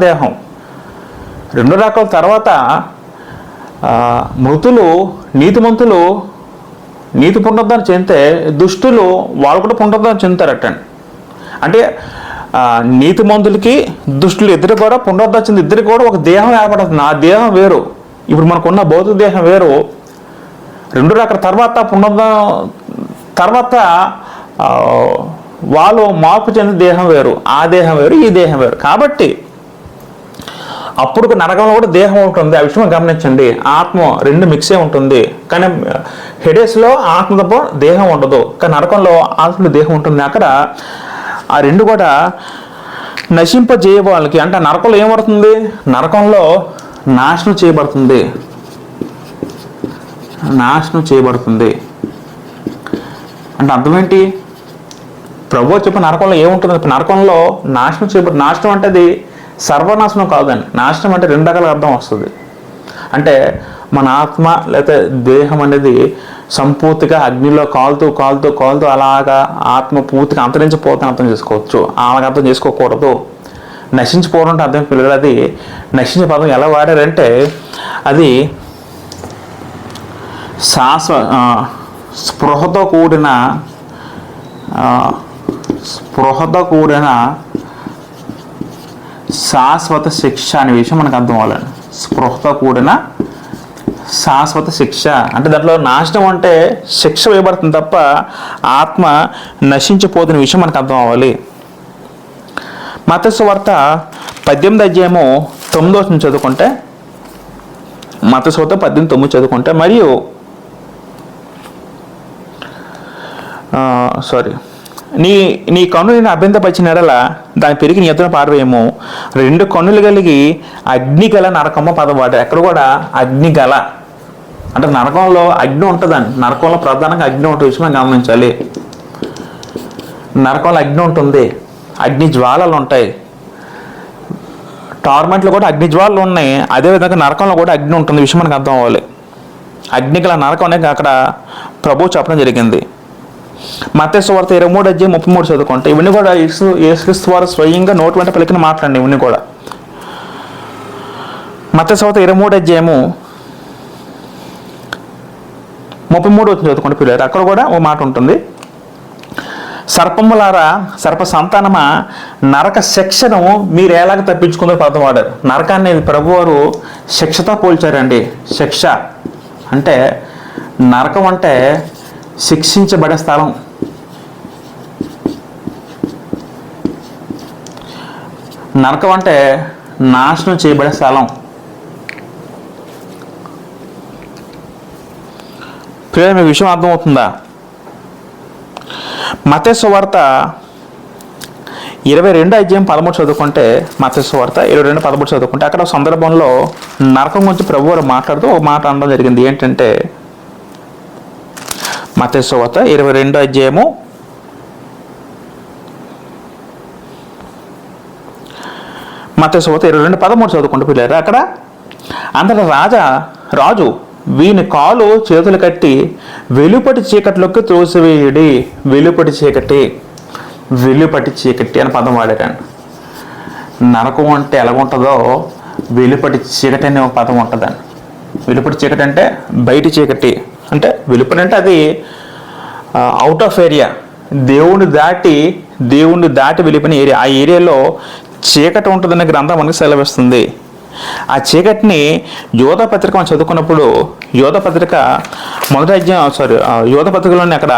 దేహం. రెండు రకాల తర్వాత మృతులు నీతిమంతులు నీతి పునరుద్ధరణ చెందితే దుష్టులు వాళ్ళు కూడా పునరుద్ధరణ చెందుతారటండి. అంటే నీతిమంతులకి దుష్టులు ఇద్దరు కూడా పునరుద్ధరణ చెంది ఇద్దరికి కూడా ఒక దేహం ఏర్పడుతుంది. ఆ దేహం వేరు, ఇప్పుడు మనకున్న భౌతిక దేహం వేరు. రెండు రకాల తర్వాత వాళ్ళు మార్పు చెందిన దేహం వేరు, ఆ దేహం వేరు, ఈ దేహం వేరు. కాబట్టి అప్పుడు నరకంలో కూడా దేహం ఉంటుంది. ఆ విషయం గమనించండి. ఆత్మ రెండు మిక్సే ఉంటుంది. కానీ హెడెస్లో ఆత్మ తప్ప దేహం ఉండదు, కానీ నరకంలో ఆత్మలో దేహం ఉంటుంది. అక్కడ ఆ రెండు కూడా నశింపజేయ వాళ్ళకి అంటే నరకంలో ఏమవుతుంది? నరకంలో నాశనం చేయబడుతుంది. అంటే అర్థం ఏంటి? ప్రభువు చెప్పిన నరకంలో ఏముంటుంది? నరకంలో నాశనం అంటే అది సర్వనాశనం కాదండి. నాశనం అంటే రెండు రకాల అర్థం వస్తుంది. అంటే మన ఆత్మ లేకపోతే దేహం అనేది సంపూర్తిగా అగ్నిలో కాలుతూ అలాగా ఆత్మ పూర్తిగా అంతరించిపోతుందని అర్థం చేసుకోవచ్చు. అలాగ అర్థం చేసుకోకూడదు. నశించిపోవడం అంటే అర్థం పిల్లలు. అది నశించే పదం ఎలా వాడారంటే అది స్పృహతో కూడిన శాశ్వత శిక్ష అనే విషయం మనకు అర్థం అవ్వాలండి. స్పృహతో కూడిన శాశ్వత శిక్ష అంటే దాంట్లో నాశనం అంటే శిక్ష వేయబడుతుంది తప్ప ఆత్మ నశించిపోతున్న విషయం మనకు అర్థం అవ్వాలి. మత్తయి సువార్త 18వ అధ్యాయము 9వ వచనం చదువుకుంటే, మత్తయి సువార్త 18:9 చదువుకుంటే, మరియు నీ కన్ను నేను అభ్యంతరపరిచిన ఎడల దాని పెరిగి నీ ఎత్తున పారవేయము. రెండు కన్నులు కలిగి అగ్నిగల నరకమ్మ పదం వాడారు. ఎక్కడ కూడా అగ్నిగల అంటే నరకంలో అగ్ని ఉంటుందండి. నరకంలో ప్రధానంగా అగ్ని ఉంటుంది. విషయం గమనించాలి. నరకంలో అగ్ని ఉంటుంది, అగ్ని జ్వాలలు ఉంటాయి. టార్మెంట్లో కూడా అగ్ని జ్వాలలు ఉన్నాయి. అదేవిధంగా నరకంలో కూడా అగ్ని ఉంటుంది. విషయం మనకు అర్థం అవ్వాలి. అగ్నిగల నరకం అనేది అక్కడ ప్రభువు చెప్పడం జరిగింది. మత్తయి సువార్త 23వ అధ్యాయం 33 చదువుకుంటే ఇవన్నీ కూడా యేసుక్రీస్తు వారు స్వయంగా నోటి వెంట పలికిన మాట్లాడండి. ఇవన్నీ కూడా మత్తయి సువార్త 23వ అధ్యాయము 33 వచ్చిన చదువుకుంటే పిల్లలు అక్కడ కూడా ఓ మాట ఉంటుంది. సర్పములారా, సర్ప సంతానమా, నరక శిక్షను మీరు ఎలాగ తప్పించుకుందో పదం వాడారు. నరకాన్ని ప్రభువారు శిక్షతో పోల్చారండి. శిక్ష అంటే నరకం అంటే శిక్షించబడే స్థలం. నరకం అంటే నాశనం చేయబడే స్థలం. పిల్లలు మీ విషయం అర్థమవుతుందా? మత్తయి సువార్త 22వ అధ్యాయం 13 చదువుకుంటే, మత్తయి సువార్త 22:13 చదువుకుంటే అక్కడ సందర్భంలో నరకం గురించి ప్రభువారు మాట్లాడుతూ ఒక మాట అనడం జరిగింది. ఏంటంటే మత్తయి సువార్త 22వ అధ్యాయము మత్తయి సువార్త 22:13 చదువుకుంటూ పిల్లారు. అక్కడ అంతటా రాజు వీని కాలు చేతులు కట్టి వెలుపటి చీకట్లోకి త్రోసివేయుడి. వెలుపటి చీకటి అని పదం వాడారు. నరకం అంటే ఎలాగుంటుందో వెలుపటి చీకటి అనే ఒక పదం ఉంటుందండి. వెలుపటి చీకటి అంటే బయటి చీకటి, అంటే వెలుపటి అంటే అది అవుట్ ఆఫ్ ఏరియా, దేవుణ్ణి దాటి వెళ్ళిపోయిన ఏరియా. ఆ ఏరియాలో చీకటి ఉంటుందనే గ్రంథం మనకి సెలవిస్తుంది. ఆ చీకటిని యోధ పత్రిక మనం చదువుకున్నప్పుడు యోధ పత్రికలోని అక్కడ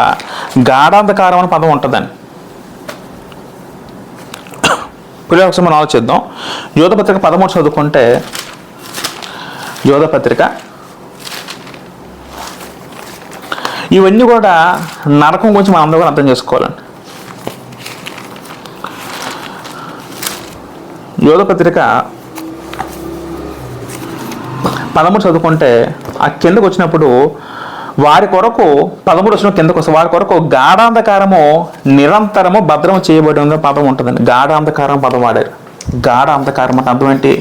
గాఢాంధకారం అనే పదం ఉంటుందండి. పిల్లలు ఒకసారి మనం ఆలోచిద్దాం. యోధ పత్రిక 13 చదువుకుంటే యోధ పత్రిక ఇవన్నీ కూడా నరకం గురించి మనం అందరూ కూడా అర్థం చేసుకోవాలండి. యోధ పత్రిక 13 చదువుకుంటే ఆ కిందకు వచ్చినప్పుడు వారి కొరకు 13 వచ్చిన కిందకు వస్తే వారి కొరకు గాఢాంధకారము నిరంతరము భద్రము చేయబడి ఉన్న పదం ఉంటుందండి. గాఢాంధకారం పదం వాడారు. గాఢ అంధకారం అంటే అర్థం ఏంటి?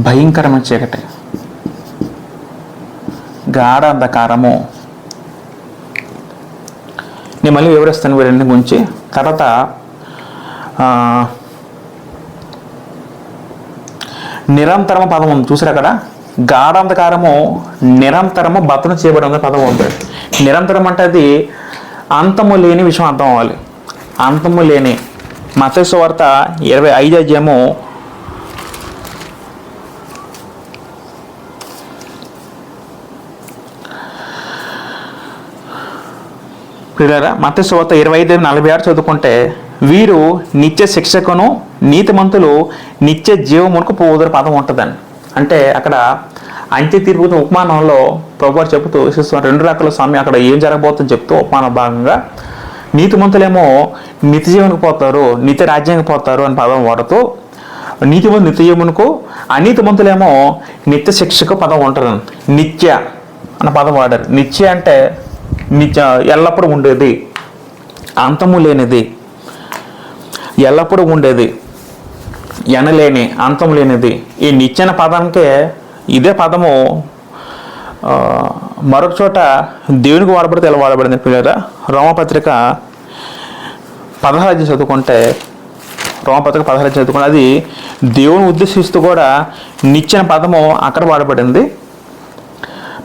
భయంకరమైన చీకటి. గాఢ అంధకారము. నేను మళ్ళీ వివరిస్తాను వీరండి గురించి. తర్వాత నిరంతరము పదం ఉంది చూసారు అక్కడ. గాఢాంధకారము నిరంతరము భద్రం చేయబడి ఉన్న పదం ఉంటుంది. నిరంతరం అంటే అది అంతము లేని విషయం అర్థం అవ్వాలి. అంతము లేని. మత్తయి సువార్త 25 అధ్యాయము 25:46 చదువుకుంటే వీరు నిత్య శిక్షకును నీతిమంతులు నిత్య జీవమునకు పోదురు పదం ఉంటుందండి. అంటే అక్కడ అంత్య తీర్పు ఉపమానంలో ప్రభువారు చెబుతూ 2 రకాల స్వామి అక్కడ ఏం జరగబోతుందని చెప్తూ ఉపమాన భాగంగా నీతిమంతులేమో నిత్య జీవనకు పోతారు, నిత్య రాజ్యానికి పోతారు అని పదం వాడుతూ నీతిమంతులు నిత్య జీవమునకు, అనీతిమంతులేమో నిత్య శిక్షకు పదం ఉంటుంది. నిత్య అన్న పదం వాడారు. నిత్య అంటే ఎల్లప్పుడూ ఉండేది, అంతము లేనిది, ఎల్లప్పుడూ ఉండేది, ఎనలేని, అంతం లేనిది. ఈ నిత్య అనే పదానికే ఇదే పదము మరొక చోట దేవునికి వాడబడితే ఎలా వాడబడింది పిల్లరా? రోమపత్రిక 16 చదువుకుంటే అది దేవుని ఉద్దేశిస్తూ కూడా నిత్య పదము అక్కడ వాడబడింది.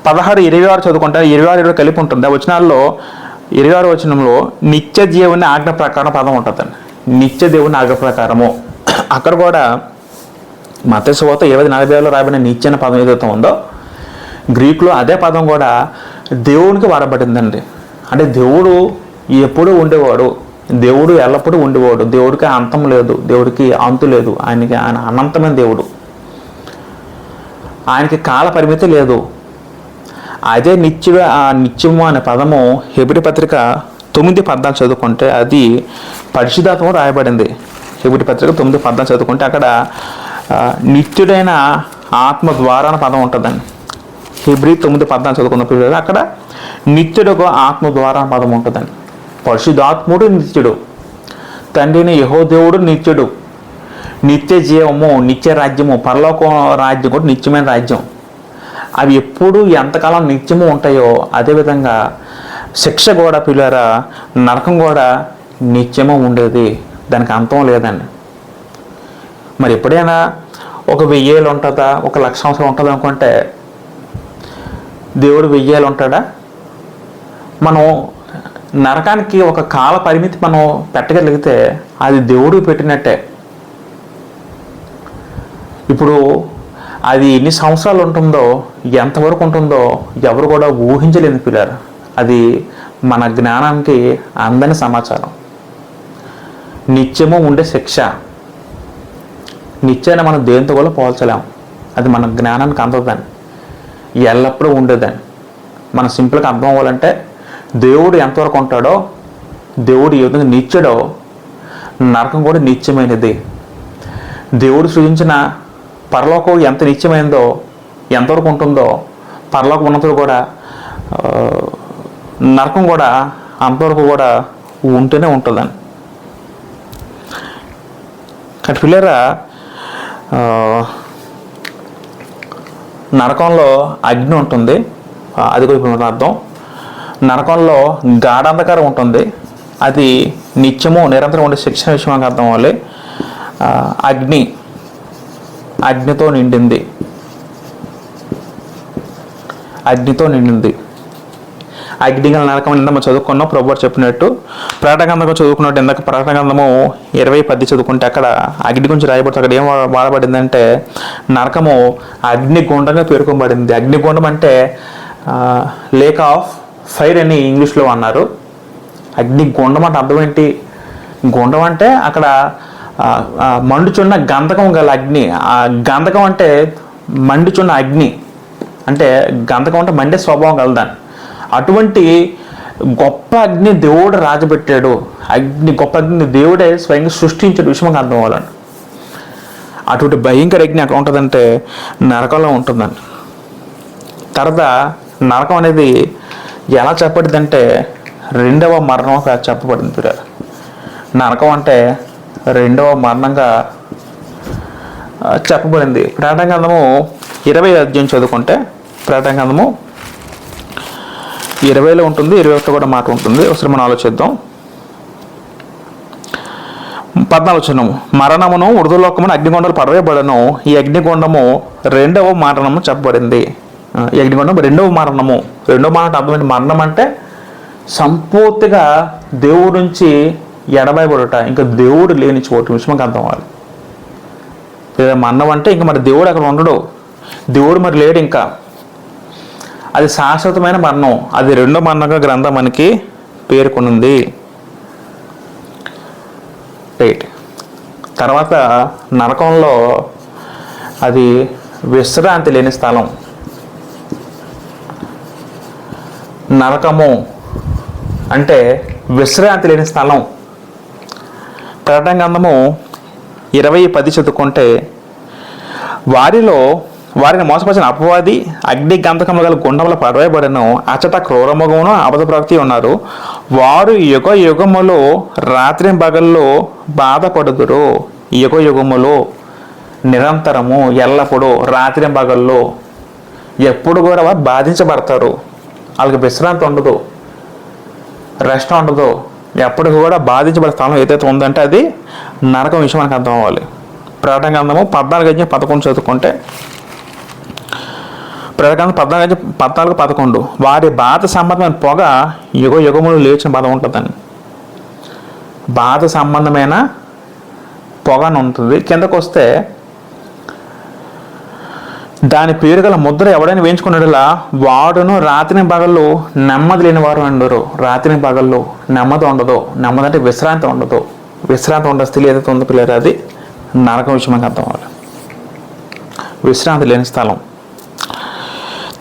16:26 చదువుకుంటే 26 కలిపి ఉంటుంది. ఆ వచనాల్లో 26 వచనంలో నిత్య దేవుని ఆజ్ఞ ప్రకారం పదం ఉంటుందండి. నిత్య దేవుని ఆజ్ఞ ప్రకారము. అక్కడ కూడా మత్తయి సువార్త 20:45 రాయబడిన నిత్య అనే పదం ఏదైతే ఉందో గ్రీకులో అదే పదం కూడా దేవునికి వాడబడిందండి. అంటే దేవుడు ఎప్పుడూ ఉండేవాడు, దేవుడు ఎల్లప్పుడూ ఉండేవాడు, దేవుడికి అంతం లేదు, దేవుడికి అంతు లేదు, ఆయన అనంతమైన దేవుడు, ఆయనకి కాల పరిమితి లేదు. అదే నిత్యము అనే పదము హెబ్రీ పత్రిక 9:14 చదువుకుంటే అది పరిశుద్ధాత్మ రాయబడింది. హెబ్రీ పత్రిక 9:14 చదువుకుంటే అక్కడ నిత్యుడైన ఆత్మ ద్వారా అనే పదం ఉంటుందండి. హెబ్రీ 9:14 చదువుకున్నప్పుడు అక్కడ నిత్యుడుగా ఆత్మ ద్వారా పదం ఉంటుందండి. పరిశుద్ధాత్ముడు నిత్యుడు, తండ్రిని యెహోవాదేవుడు నిత్యుడు, నిత్య జీవము, నిత్య రాజ్యము, పరలోక రాజ్యం కూడా నిత్యమైన రాజ్యం. అవి ఎప్పుడు ఎంతకాలం నిత్యము ఉంటాయో అదేవిధంగా శిక్ష కూడా పిల్లరా, నరకం కూడా నిత్యము ఉండేది, దానికి అంతం లేదండి. మరి ఎప్పుడైనా ఒక 1000 ఏళ్ళు ఉంటుందా, 1,00,000 సంవత్సరం ఉంటుంది అనుకుంటే దేవుడు 1000 ఏళ్ళు ఉంటాడా? మనం నరకానికి ఒక కాల పరిమితి మనం పెట్టగలిగితే అది దేవుడు పెట్టినట్టే. ఇప్పుడు అది ఎన్ని సంవత్సరాలు ఉంటుందో, ఎంతవరకు ఉంటుందో ఎవరు కూడా ఊహించలేని పిల్లలు. అది మన జ్ఞానానికి అందని సమాచారం. నిత్యము ఉండే శిక్ష, నిత్యాన్ని మనం దేంతో కూడా పోల్చలేము. అది మన జ్ఞానానికి అందదని, ఎల్లప్పుడూ ఉండేదని. మనం సింపుల్గా అర్థం అవ్వాలంటే దేవుడు ఎంతవరకు ఉంటాడో, దేవుడు ఏ విధంగా నిత్యుడో, నరకం కూడా నిత్యమైనది. దేవుడు సృజించిన పరలోకం ఎంత నిత్యమైందో, ఎంతవరకు ఉంటుందో, పరలోకం ఉన్నంతలో కూడా నరకం కూడా అంతవరకు కూడా ఉంటూనే ఉంటుందని. కాబట్టి పిల్లరా, నరకంలో అగ్ని ఉంటుంది, అది కూడా ఇప్పుడు అర్థం. నరకంలో గాఢాంధకారం ఉంటుంది, అది నిత్యము నిరంతరం ఉండే శిక్షణ విషయం అర్థం అవ్వాలి. అగ్నితో నిండింది, అగ్నిగల నరకం నిండా మనం చదువుకున్నాం. ప్రభువారు చెప్పినట్టు ప్రకటన చదువుకున్నట్టు ఇందాక ప్రకటన గ్రంథము 20:10 చదువుకుంటే అక్కడ అగ్ని గురించి రాయబడుతుంది. అక్కడ ఏం వాడబడిందంటే నరకము అగ్నిగుండంగా పేర్కొనబడింది. అగ్నిగుండం అంటే లేక్ ఆఫ్ ఫైర్ అని ఇంగ్లీష్లో అన్నారు. అగ్నిగుండం అంటే అర్థం ఏంటి? గుండం అంటే అక్కడ మండుచున్న గంధకం గల అగ్ని. ఆ గంధకం అంటే మండుచున్న అగ్ని, అంటే గంధకం అంటే మండే స్వభావం కలదాన్ని. అటువంటి గొప్ప అగ్ని దేవుడు రాజబెట్టాడు. గొప్ప అగ్ని దేవుడే స్వయంగా సృష్టించాడు విషయం అర్థం అవ్వాలని. అటువంటి భయంకర అగ్ని అక్కడ ఉంటుందంటే నరకంలో ఉంటుందండి. తర్వాత నరకం అనేది ఎలా చెప్పబడిందంటే రెండవ మరణం చెప్పబడింది. నరకం అంటే రెండవ మరణంగా చెప్పబడింది. ప్రకటన గ్రంథము 20 అధ్యాయం చదువుకుంటే ప్రకటన గ్రంథము 20లో ఉంటుంది, 21 కూడా మాట ఉంటుంది. ఒకసారి మనం ఆలోచిద్దాం. 14 మరణమును ఉర్ధలోకమును అగ్నిగుండాలు పడవేయబడను. ఈ అగ్నిగుండము రెండవ మరణము చెప్పబడింది. ఈ అగ్నిగుండం రెండవ మరణము. రెండవ మరణం అర్థం ఏంటి? మరణం అంటే సంపూర్తిగా దేవుడి నుంచి ఎడబాయబడుట, ఇంకా దేవుడు లేని చోటు విషయం అర్థం అవ్వాలి. మరణం అంటే ఇంకా మరి దేవుడు అక్కడ ఉండడు, దేవుడు మరి లేడు, ఇంకా అది శాశ్వతమైన మరణం. అది రెండో మరణంగా గ్రంథం మనకి పేర్కొనుంది. రైట్. తర్వాత నరకంలో అది విశ్రాంతి లేని స్థలం. నరకము అంటే విశ్రాంతి లేని స్థలం. ప్రకటన గ్రంథము 20:10 చదువుకుంటే వారిని మోసపరిచిన అపవాది అగ్ని గంధకము గల గుండంలో పడవేయబడను. అచట క్రూరముగమును అబద్ధ ప్రవక్తి ఉన్నారు. వారు యుగ యుగములో రాత్రి పగల్లో బాధపడుదురు. యుగ యుగములో నిరంతరము ఎల్లప్పుడూ రాత్రి పగల్లో ఎప్పుడు కూడా బాధించబడతారు. వాళ్ళకి విశ్రాంతి ఉండదు, రెస్ట్ ఉండదు. ఎప్పటికి కూడా బాధించబడే స్థలం ఏదైతే ఉందంటే అది నరకం విషయం మనకు అర్థం అవ్వాలి. ప్రకటన గ్రంథము 14:11 చదువుకుంటే ప్రకటన 14:11 వారి బాధ సంబంధమైన పొగ యుగ యుగములు లేచిన బాధ ఉంటుందని. బాధ సంబంధమైన పొగ అని ఉంటుంది. కిందకు వస్తే దాని పేరు గల ముద్ర ఎవడైనా వేయించుకున్నాడులా వాడును రాత్రి పగళ్ళు నెమ్మది లేని వారు అంటారు. రాత్రి పగళ్ళు నెమ్మది ఉండదు. నెమ్మది అంటే విశ్రాంతి ఉండదు. విశ్రాంతి ఉండే స్థితి ఏదైతే ఉందో పిల్లలు అది నరకం విషయం మనకు అర్థం అవ్వాలి. విశ్రాంతి లేని స్థలం.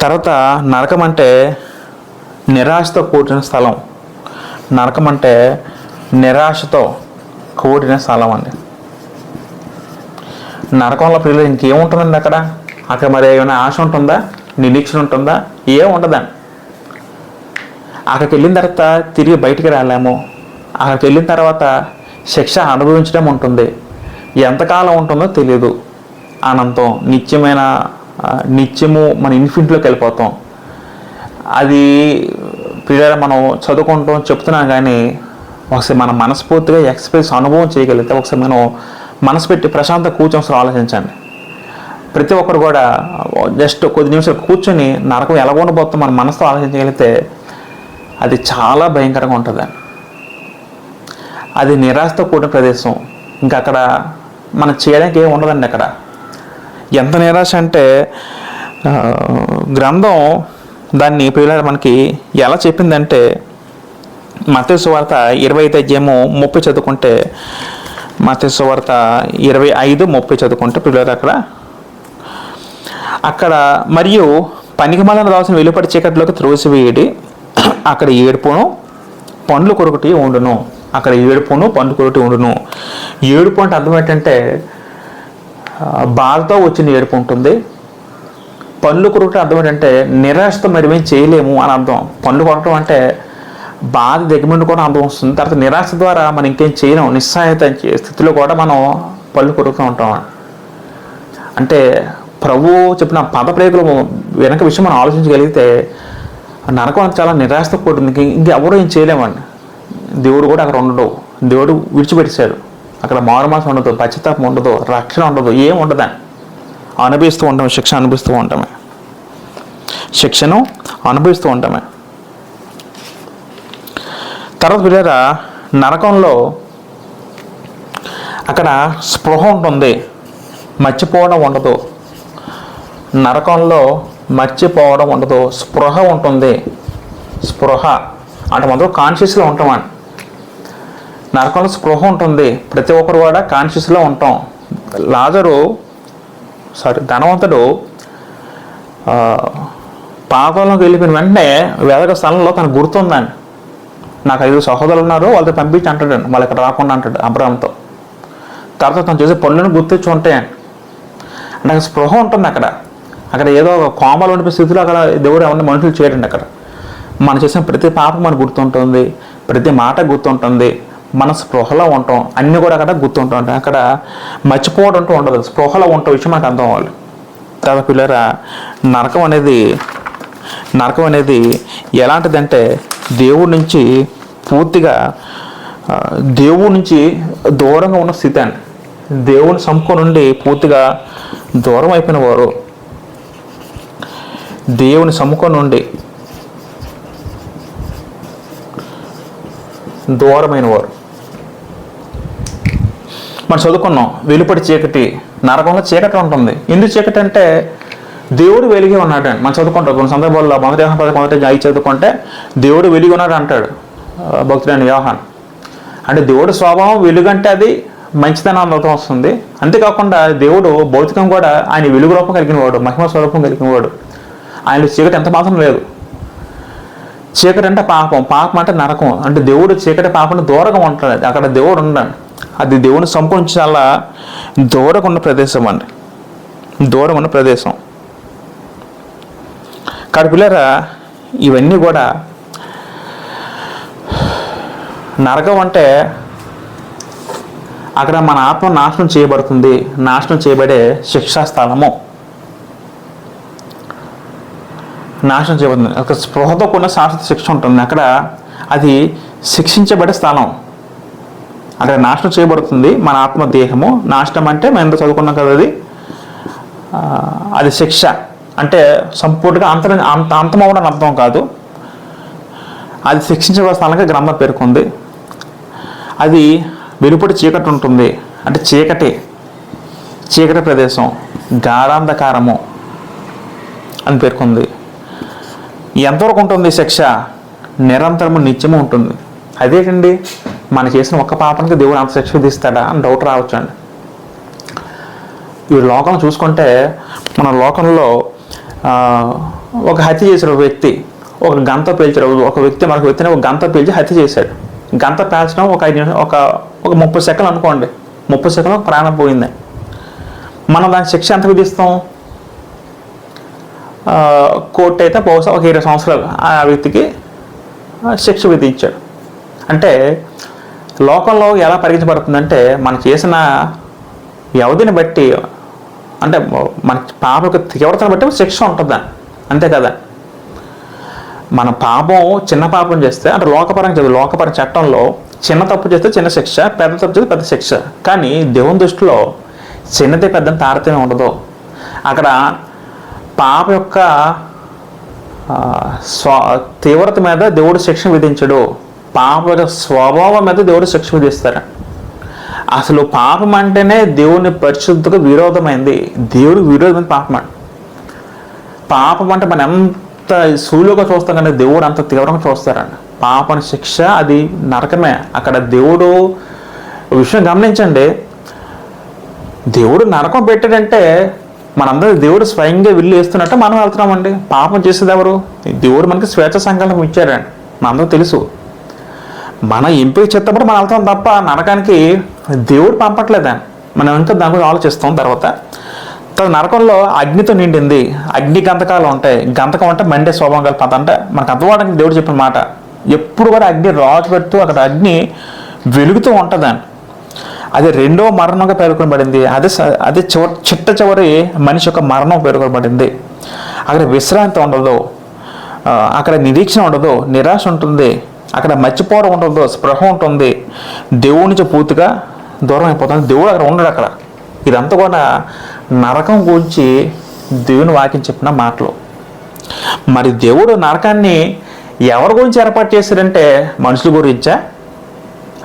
తర్వాత నరకం అంటే నిరాశతో కూడిన స్థలం. నరకం అంటే నిరాశతో కూడిన స్థలం అండి. నరకంలో పిల్లలు ఇంకేముంటుందండి అక్కడ మరి ఏమైనా ఆశ ఉంటుందా, నిరీక్షణ ఉంటుందా? ఏం ఉండదండి. అక్కడికి వెళ్ళిన తర్వాత తిరిగి బయటికి రాలేము. అక్కడికి వెళ్ళిన తర్వాత శిక్ష అనుభవించడం ఉంటుంది. ఎంతకాలం ఉంటుందో తెలియదు. అనంతం నిత్యము మన ఇన్ఫినిటీలోకి వెళ్ళిపోతాం. అది పిల్లలు మనం చదువుకుంటాం చెప్తున్నాం, కానీ ఒకసారి మనం మనస్ఫూర్తిగా ఎక్స్ప్రెస్ అనుభవం చేయగలిగితే ఒకసారి మనం మనసు పెట్టి ప్రశాంత కూర్చొని ఆలోచించండి. ప్రతి ఒక్కరు కూడా జస్ట్ కొద్ది నిమిషాలు కూర్చొని నరకం ఎలా ఉండబోతుందో మన మనసుతో ఆలోచించగలిగితే అది చాలా భయంకరంగా ఉంటుంది. అది నిరాశతో కూడిన ప్రదేశం. ఇంకా అక్కడ మనం చేయడానికి ఏమి ఉండదండి. అక్కడ ఎంత నిరాశ అంటే గ్రంథం దాన్ని పిల్లలు మనకి ఎలా చెప్పిందంటే మత్తయి సువార్త 25:30 చదువుకుంటే మత్తయి సువార్త 25:30 చదువుకుంటే పిల్లలు అక్కడ మరియు పనికిమాలిన దాసుని వెలుపడి చీకటిలోకి త్రోసివేయడి, అక్కడ ఏడుపును పండ్లు కొరకటి ఉండును. అక్కడ ఏడుపును పండ్లు కొరకటి ఉండును. ఏడుపు అంటే అర్థం ఏంటంటే బాధతో వచ్చిన ఏడుపు ఉంటుంది. పండ్లు కొరకటి అర్థం ఏంటంటే నిరాశతో మరి మేము చేయలేము అని అర్థం. పండ్లు కొరకటం అంటే బాధ దిగమండి కూడా అర్థం వస్తుంది. తర్వాత నిరాశ ద్వారా మనం ఇంకేం చేయలేము, నిస్సహాయత స్థితిలో కూడా మనం పళ్ళు కొరుకుతూ ఉంటాం. అంటే ప్రభు చెప్పిన పద ప్రయోగం వెనక విషయం మనం ఆలోచించగలిగితే నరకం అంత చాలా నిరాశతో కూడింది. ఇంకెవరూ ఏం చేయలేమండి. దేవుడు కూడా అక్కడ ఉండడు. దేవుడు విడిచిపెట్టేశాడు. అక్కడ మారుమాసం ఉండదు, పశ్చాత్తాపం ఉండదు, రక్షణ ఉండదు, ఏం ఉండదని అనుభవిస్తూ ఉంటామే. శిక్షను అనుభవిస్తూ ఉంటామే. తర్వాత పిల్లరా, నరకంలో అక్కడ స్పృహ ఉంటుంది, మర్చిపోవడం ఉండదు. నరకంలో మర్చిపోవడం ఉండదు, స్పృహ ఉంటుంది. స్పృహ అంటే మనం కాన్షియస్లో ఉంటామని. నరకంలో స్పృహ ఉంటుంది. ప్రతి ఒక్కరు కూడా కాన్షియస్లో ఉంటాం. ధనవంతుడు పాపంలోకి వెళ్ళిపోయిన వెంటనే వేదక స్థలంలో తనకు గుర్తుందని, నాకు 5 సహోదరులు ఉన్నారు, వాళ్ళతో పంపించి అంటాడండి, వాళ్ళు ఇక్కడ రాకుండా అంటాడు అబ్రాహాంతో. తర్వాత తను చేసే పనులను గుర్తించి ఉంటాయండి. అంటే స్పృహ ఉంటుంది అక్కడ ఏదో కోమలు ఉండిపోయే స్థితిలో అక్కడ దేవుడు ఏమన్నా మనుషులు చేయడండి. అక్కడ మనం చేసిన ప్రతి పాపం మనకు గుర్తుంటుంది, ప్రతి మాట గుర్తుంటుంది, మన స్పృహలో ఉంటాం, అన్నీ కూడా అక్కడ గుర్తుంటాం. అక్కడ మర్చిపోవడం అంటూ ఉండదు, స్పృహలో ఉంటాం విషయం మనకు అర్థం అవ్వాలి. తర్వాత పిల్లరా, నరకం అనేది ఎలాంటిదంటే దేవుడి నుంచి పూర్తిగా దేవుడి నుంచి దూరంగా ఉన్న స్థితి అని. దేవుని సముఖం నుండి పూర్తిగా దూరం అయిపోయిన వారు, దేవుని సముఖం నుండి దూరమైన వారు. మనం చదువుకున్నాం, వెలుపటి చీకటి, నరకంలో చీకటి ఉంటుంది. ఎందుకు చీకటి అంటే దేవుడు వెలిగి ఉన్నాడు అని మనం చదువుకుంటాం. కొన్ని సందర్భాల్లో 1 యోహాను 11 చదువుకుంటే దేవుడు వెలిగి ఉన్నాడు అంటాడు భక్తుడైన యోహాన్. అంటే దేవుడు స్వభావం వెలుగంటే అది మంచితనం అర్థం వస్తుంది. అంతేకాకుండా దేవుడు భౌతికం కూడా ఆయన వెలుగు రూపం కలిగిన వాడు, మహిమ స్వరూపం కలిగిన వాడు. ఆయనలో చీకటి ఎంత మాత్రం లేదు. చీకటి అంటే పాపం అంటే నరకం. అంటే దేవుడు చీకటి పాపం దూరంగా ఉంటాడు. అక్కడ దేవుడు ఉండండి. అది దేవుని సంపూర్ణ చాలా దూరంగా ఉన్న ప్రదేశం అండి, దూరం ఉన్న ప్రదేశం. కాబట్టి పిల్లరా, ఇవన్నీ కూడా నరకం అంటే అక్కడ మన ఆత్మ నాశనం చేయబడుతుంది, నాశనం చేయబడే శిక్షా స్థలము, నాశనం చేయబడుతుంది. అక్కడ స్పృహతో కూడిన శాశ్వత శిక్ష ఉంటుంది. అక్కడ అది శిక్షించబడే స్థలం. అక్కడ నాశనం చేయబడుతుంది మన ఆత్మ దేహము. నాశనం అంటే మేము ఎంత చదువుకున్నాం కదా, అది శిక్ష అంటే సంపూర్ణంగా అంతమవడం అర్థం కాదు. అది శిక్షించబడే స్థలంగా గ్రంథం పేర్కొంది. అది వెలుపటి చీకటి ఉంటుంది, అంటే చీకటి ప్రదేశం, గాఢాంధకారము అని పేర్కొంది. ఎంతవరకు ఉంటుంది శిక్ష? నిరంతరము నిత్యము ఉంటుంది. అదేంటండి, మనం చేసిన ఒక్క పాపానికి దేవుడు అంత శిక్ష విధిస్తాడా అని డౌట్ రావచ్చండి. ఈ లోకం చూసుకుంటే, మన లోకంలో ఒక హత్య చేసిన వ్యక్తి ఒక గంట పేల్చాడు. ఒక వ్యక్తి మరొక వ్యక్తిని ఒక గంట పేల్చి హత్య చేశాడు. గంట పేల్చడం ఒక 5 నిమిషం, ఒక 30 సెకండ్లు అనుకోండి. 30 సెకండ్లు ప్రాణం పోయింది. మనం దాని శిక్ష ఎంత విధిస్తాం? కోర్టు అయితే బహుశా ఒక 20 సంవత్సరాలు ఆ వ్యక్తికి శిక్ష విధించాడు. అంటే లోకంలో ఎలా పరిగణించబడుతుందంటే, మనం చేసిన వ్యవధిని బట్టి, అంటే మన పాప యొక్క తీవ్రతను బట్టి శిక్ష ఉంటుందని, అంతే కదా. మన పాపం చిన్న పాపం చేస్తే, అంటే లోకపరంగా చట్టంలో చిన్న తప్పు చేస్తే చిన్న శిక్ష, పెద్ద తప్పు చేస్తే పెద్ద శిక్ష. కానీ దేవుని దృష్టిలో చిన్నది పెద్దని తారతమ్యం ఉండదు. అక్కడ పాప యొక్క తీవ్రత మీద దేవుడు శిక్ష విధించడు, పాప యొక్క స్వభావం మీద దేవుడు శిక్ష విధిస్తారు. అసలు పాపం అంటేనే దేవుని పరిశుద్ధకు విరోధమైంది, దేవుడికి విరోధమైన పాపం అంటే మనం ఎంత సూలుగా చూస్తాం కానీ దేవుడు అంత తీవ్రంగా చూస్తారండి. పాపని శిక్ష అది నరకమే. అక్కడ దేవుడు విషయం గమనించండి, దేవుడు నరకం పెట్టాడంటే మనందరూ దేవుడు స్వయంగా విల్లు వేస్తున్నట్టు మనం వెళ్తున్నామండి. పాపం చేసేది ఎవరు? దేవుడు మనకి స్వేచ్ఛ సంకల్పం ఇచ్చాడండి, మనందరూ తెలుసు. మన ఎంపిక చేస్తప్పుడు మనం వెళ్తాం తప్ప నరకానికి దేవుడు పంపట్లేదని మనం ఇంకా దాని గురించి ఆలోచిస్తాం. తర్వాత నరకంలో అగ్నితో నిండింది, అగ్ని గంధకాలు ఉంటాయి. గంధకం అంటే మండే స్వభావం కలిపి అంటే మనకు అర్థమవడానికి దేవుడు చెప్పిన మాట. ఎప్పుడు కూడా అగ్ని రాజు పెడుతూ అక్కడ అగ్ని వెలుగుతూ ఉంటుందని. అది రెండో మరణంగా పేర్కొనబడింది. అదే చిట్ట చివరి మనిషి యొక్క మరణం పేర్కొనబడింది. అక్కడ విశ్రాంతి ఉండదు, అక్కడ నిరీక్షణ ఉండదు, నిరాశ ఉంటుంది, అక్కడ మర్చిపోవడం ఉండదు, స్పృహ ఉంటుంది, దేవుడి నుంచి పూర్తిగా దూరం అయిపోతుంది. దేవుడు అక్కడ ఉండడు. అక్కడ ఇదంతా కూడా నరకం గురించి దేవుని వాక్యం చెప్పిన మాటలు. మరి దేవుడు నరకాన్ని ఎవరి గురించి ఏర్పాటు చేశారంటే మనుషుల గురించా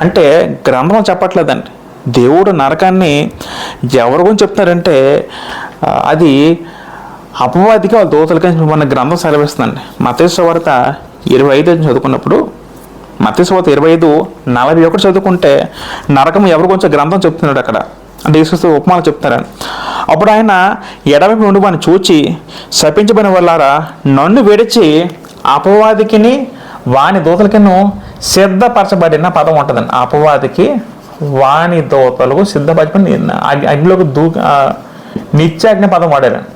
అంటే గ్రంథం చెప్పట్లేదండి. దేవుడు నరకాన్ని ఎవరి గురించి చెప్తున్నారంటే అది అపవాదికి వాళ్ళ దూతలకి మన గ్రంథం సెలవిస్తుందండి. మత్తయి సువార్త 25 చదువుకున్నప్పుడు, మత్తయి సువార్త 25:41 చదువుకుంటే నరకం ఎవరి గురించి గ్రంథం చెప్తున్నాడు అక్కడ. అంటే యేసుక్రీస్తు ఉపమానం చెప్తారని. అప్పుడు ఆయన ఎడమపై ఉండి వాడిని చూచి, శపించబడిన వాళ్ళారా, నన్ను విడిచి అపవాదికిని వాని దూతలకిను సిద్ధపరచబడిన పదం ఉంటుందండి. అపవాదికి వాని దూతలకు సిద్ధపరచబడిన అగ్నిలోకి నిత్యాగ్ని పదం వాడారండి.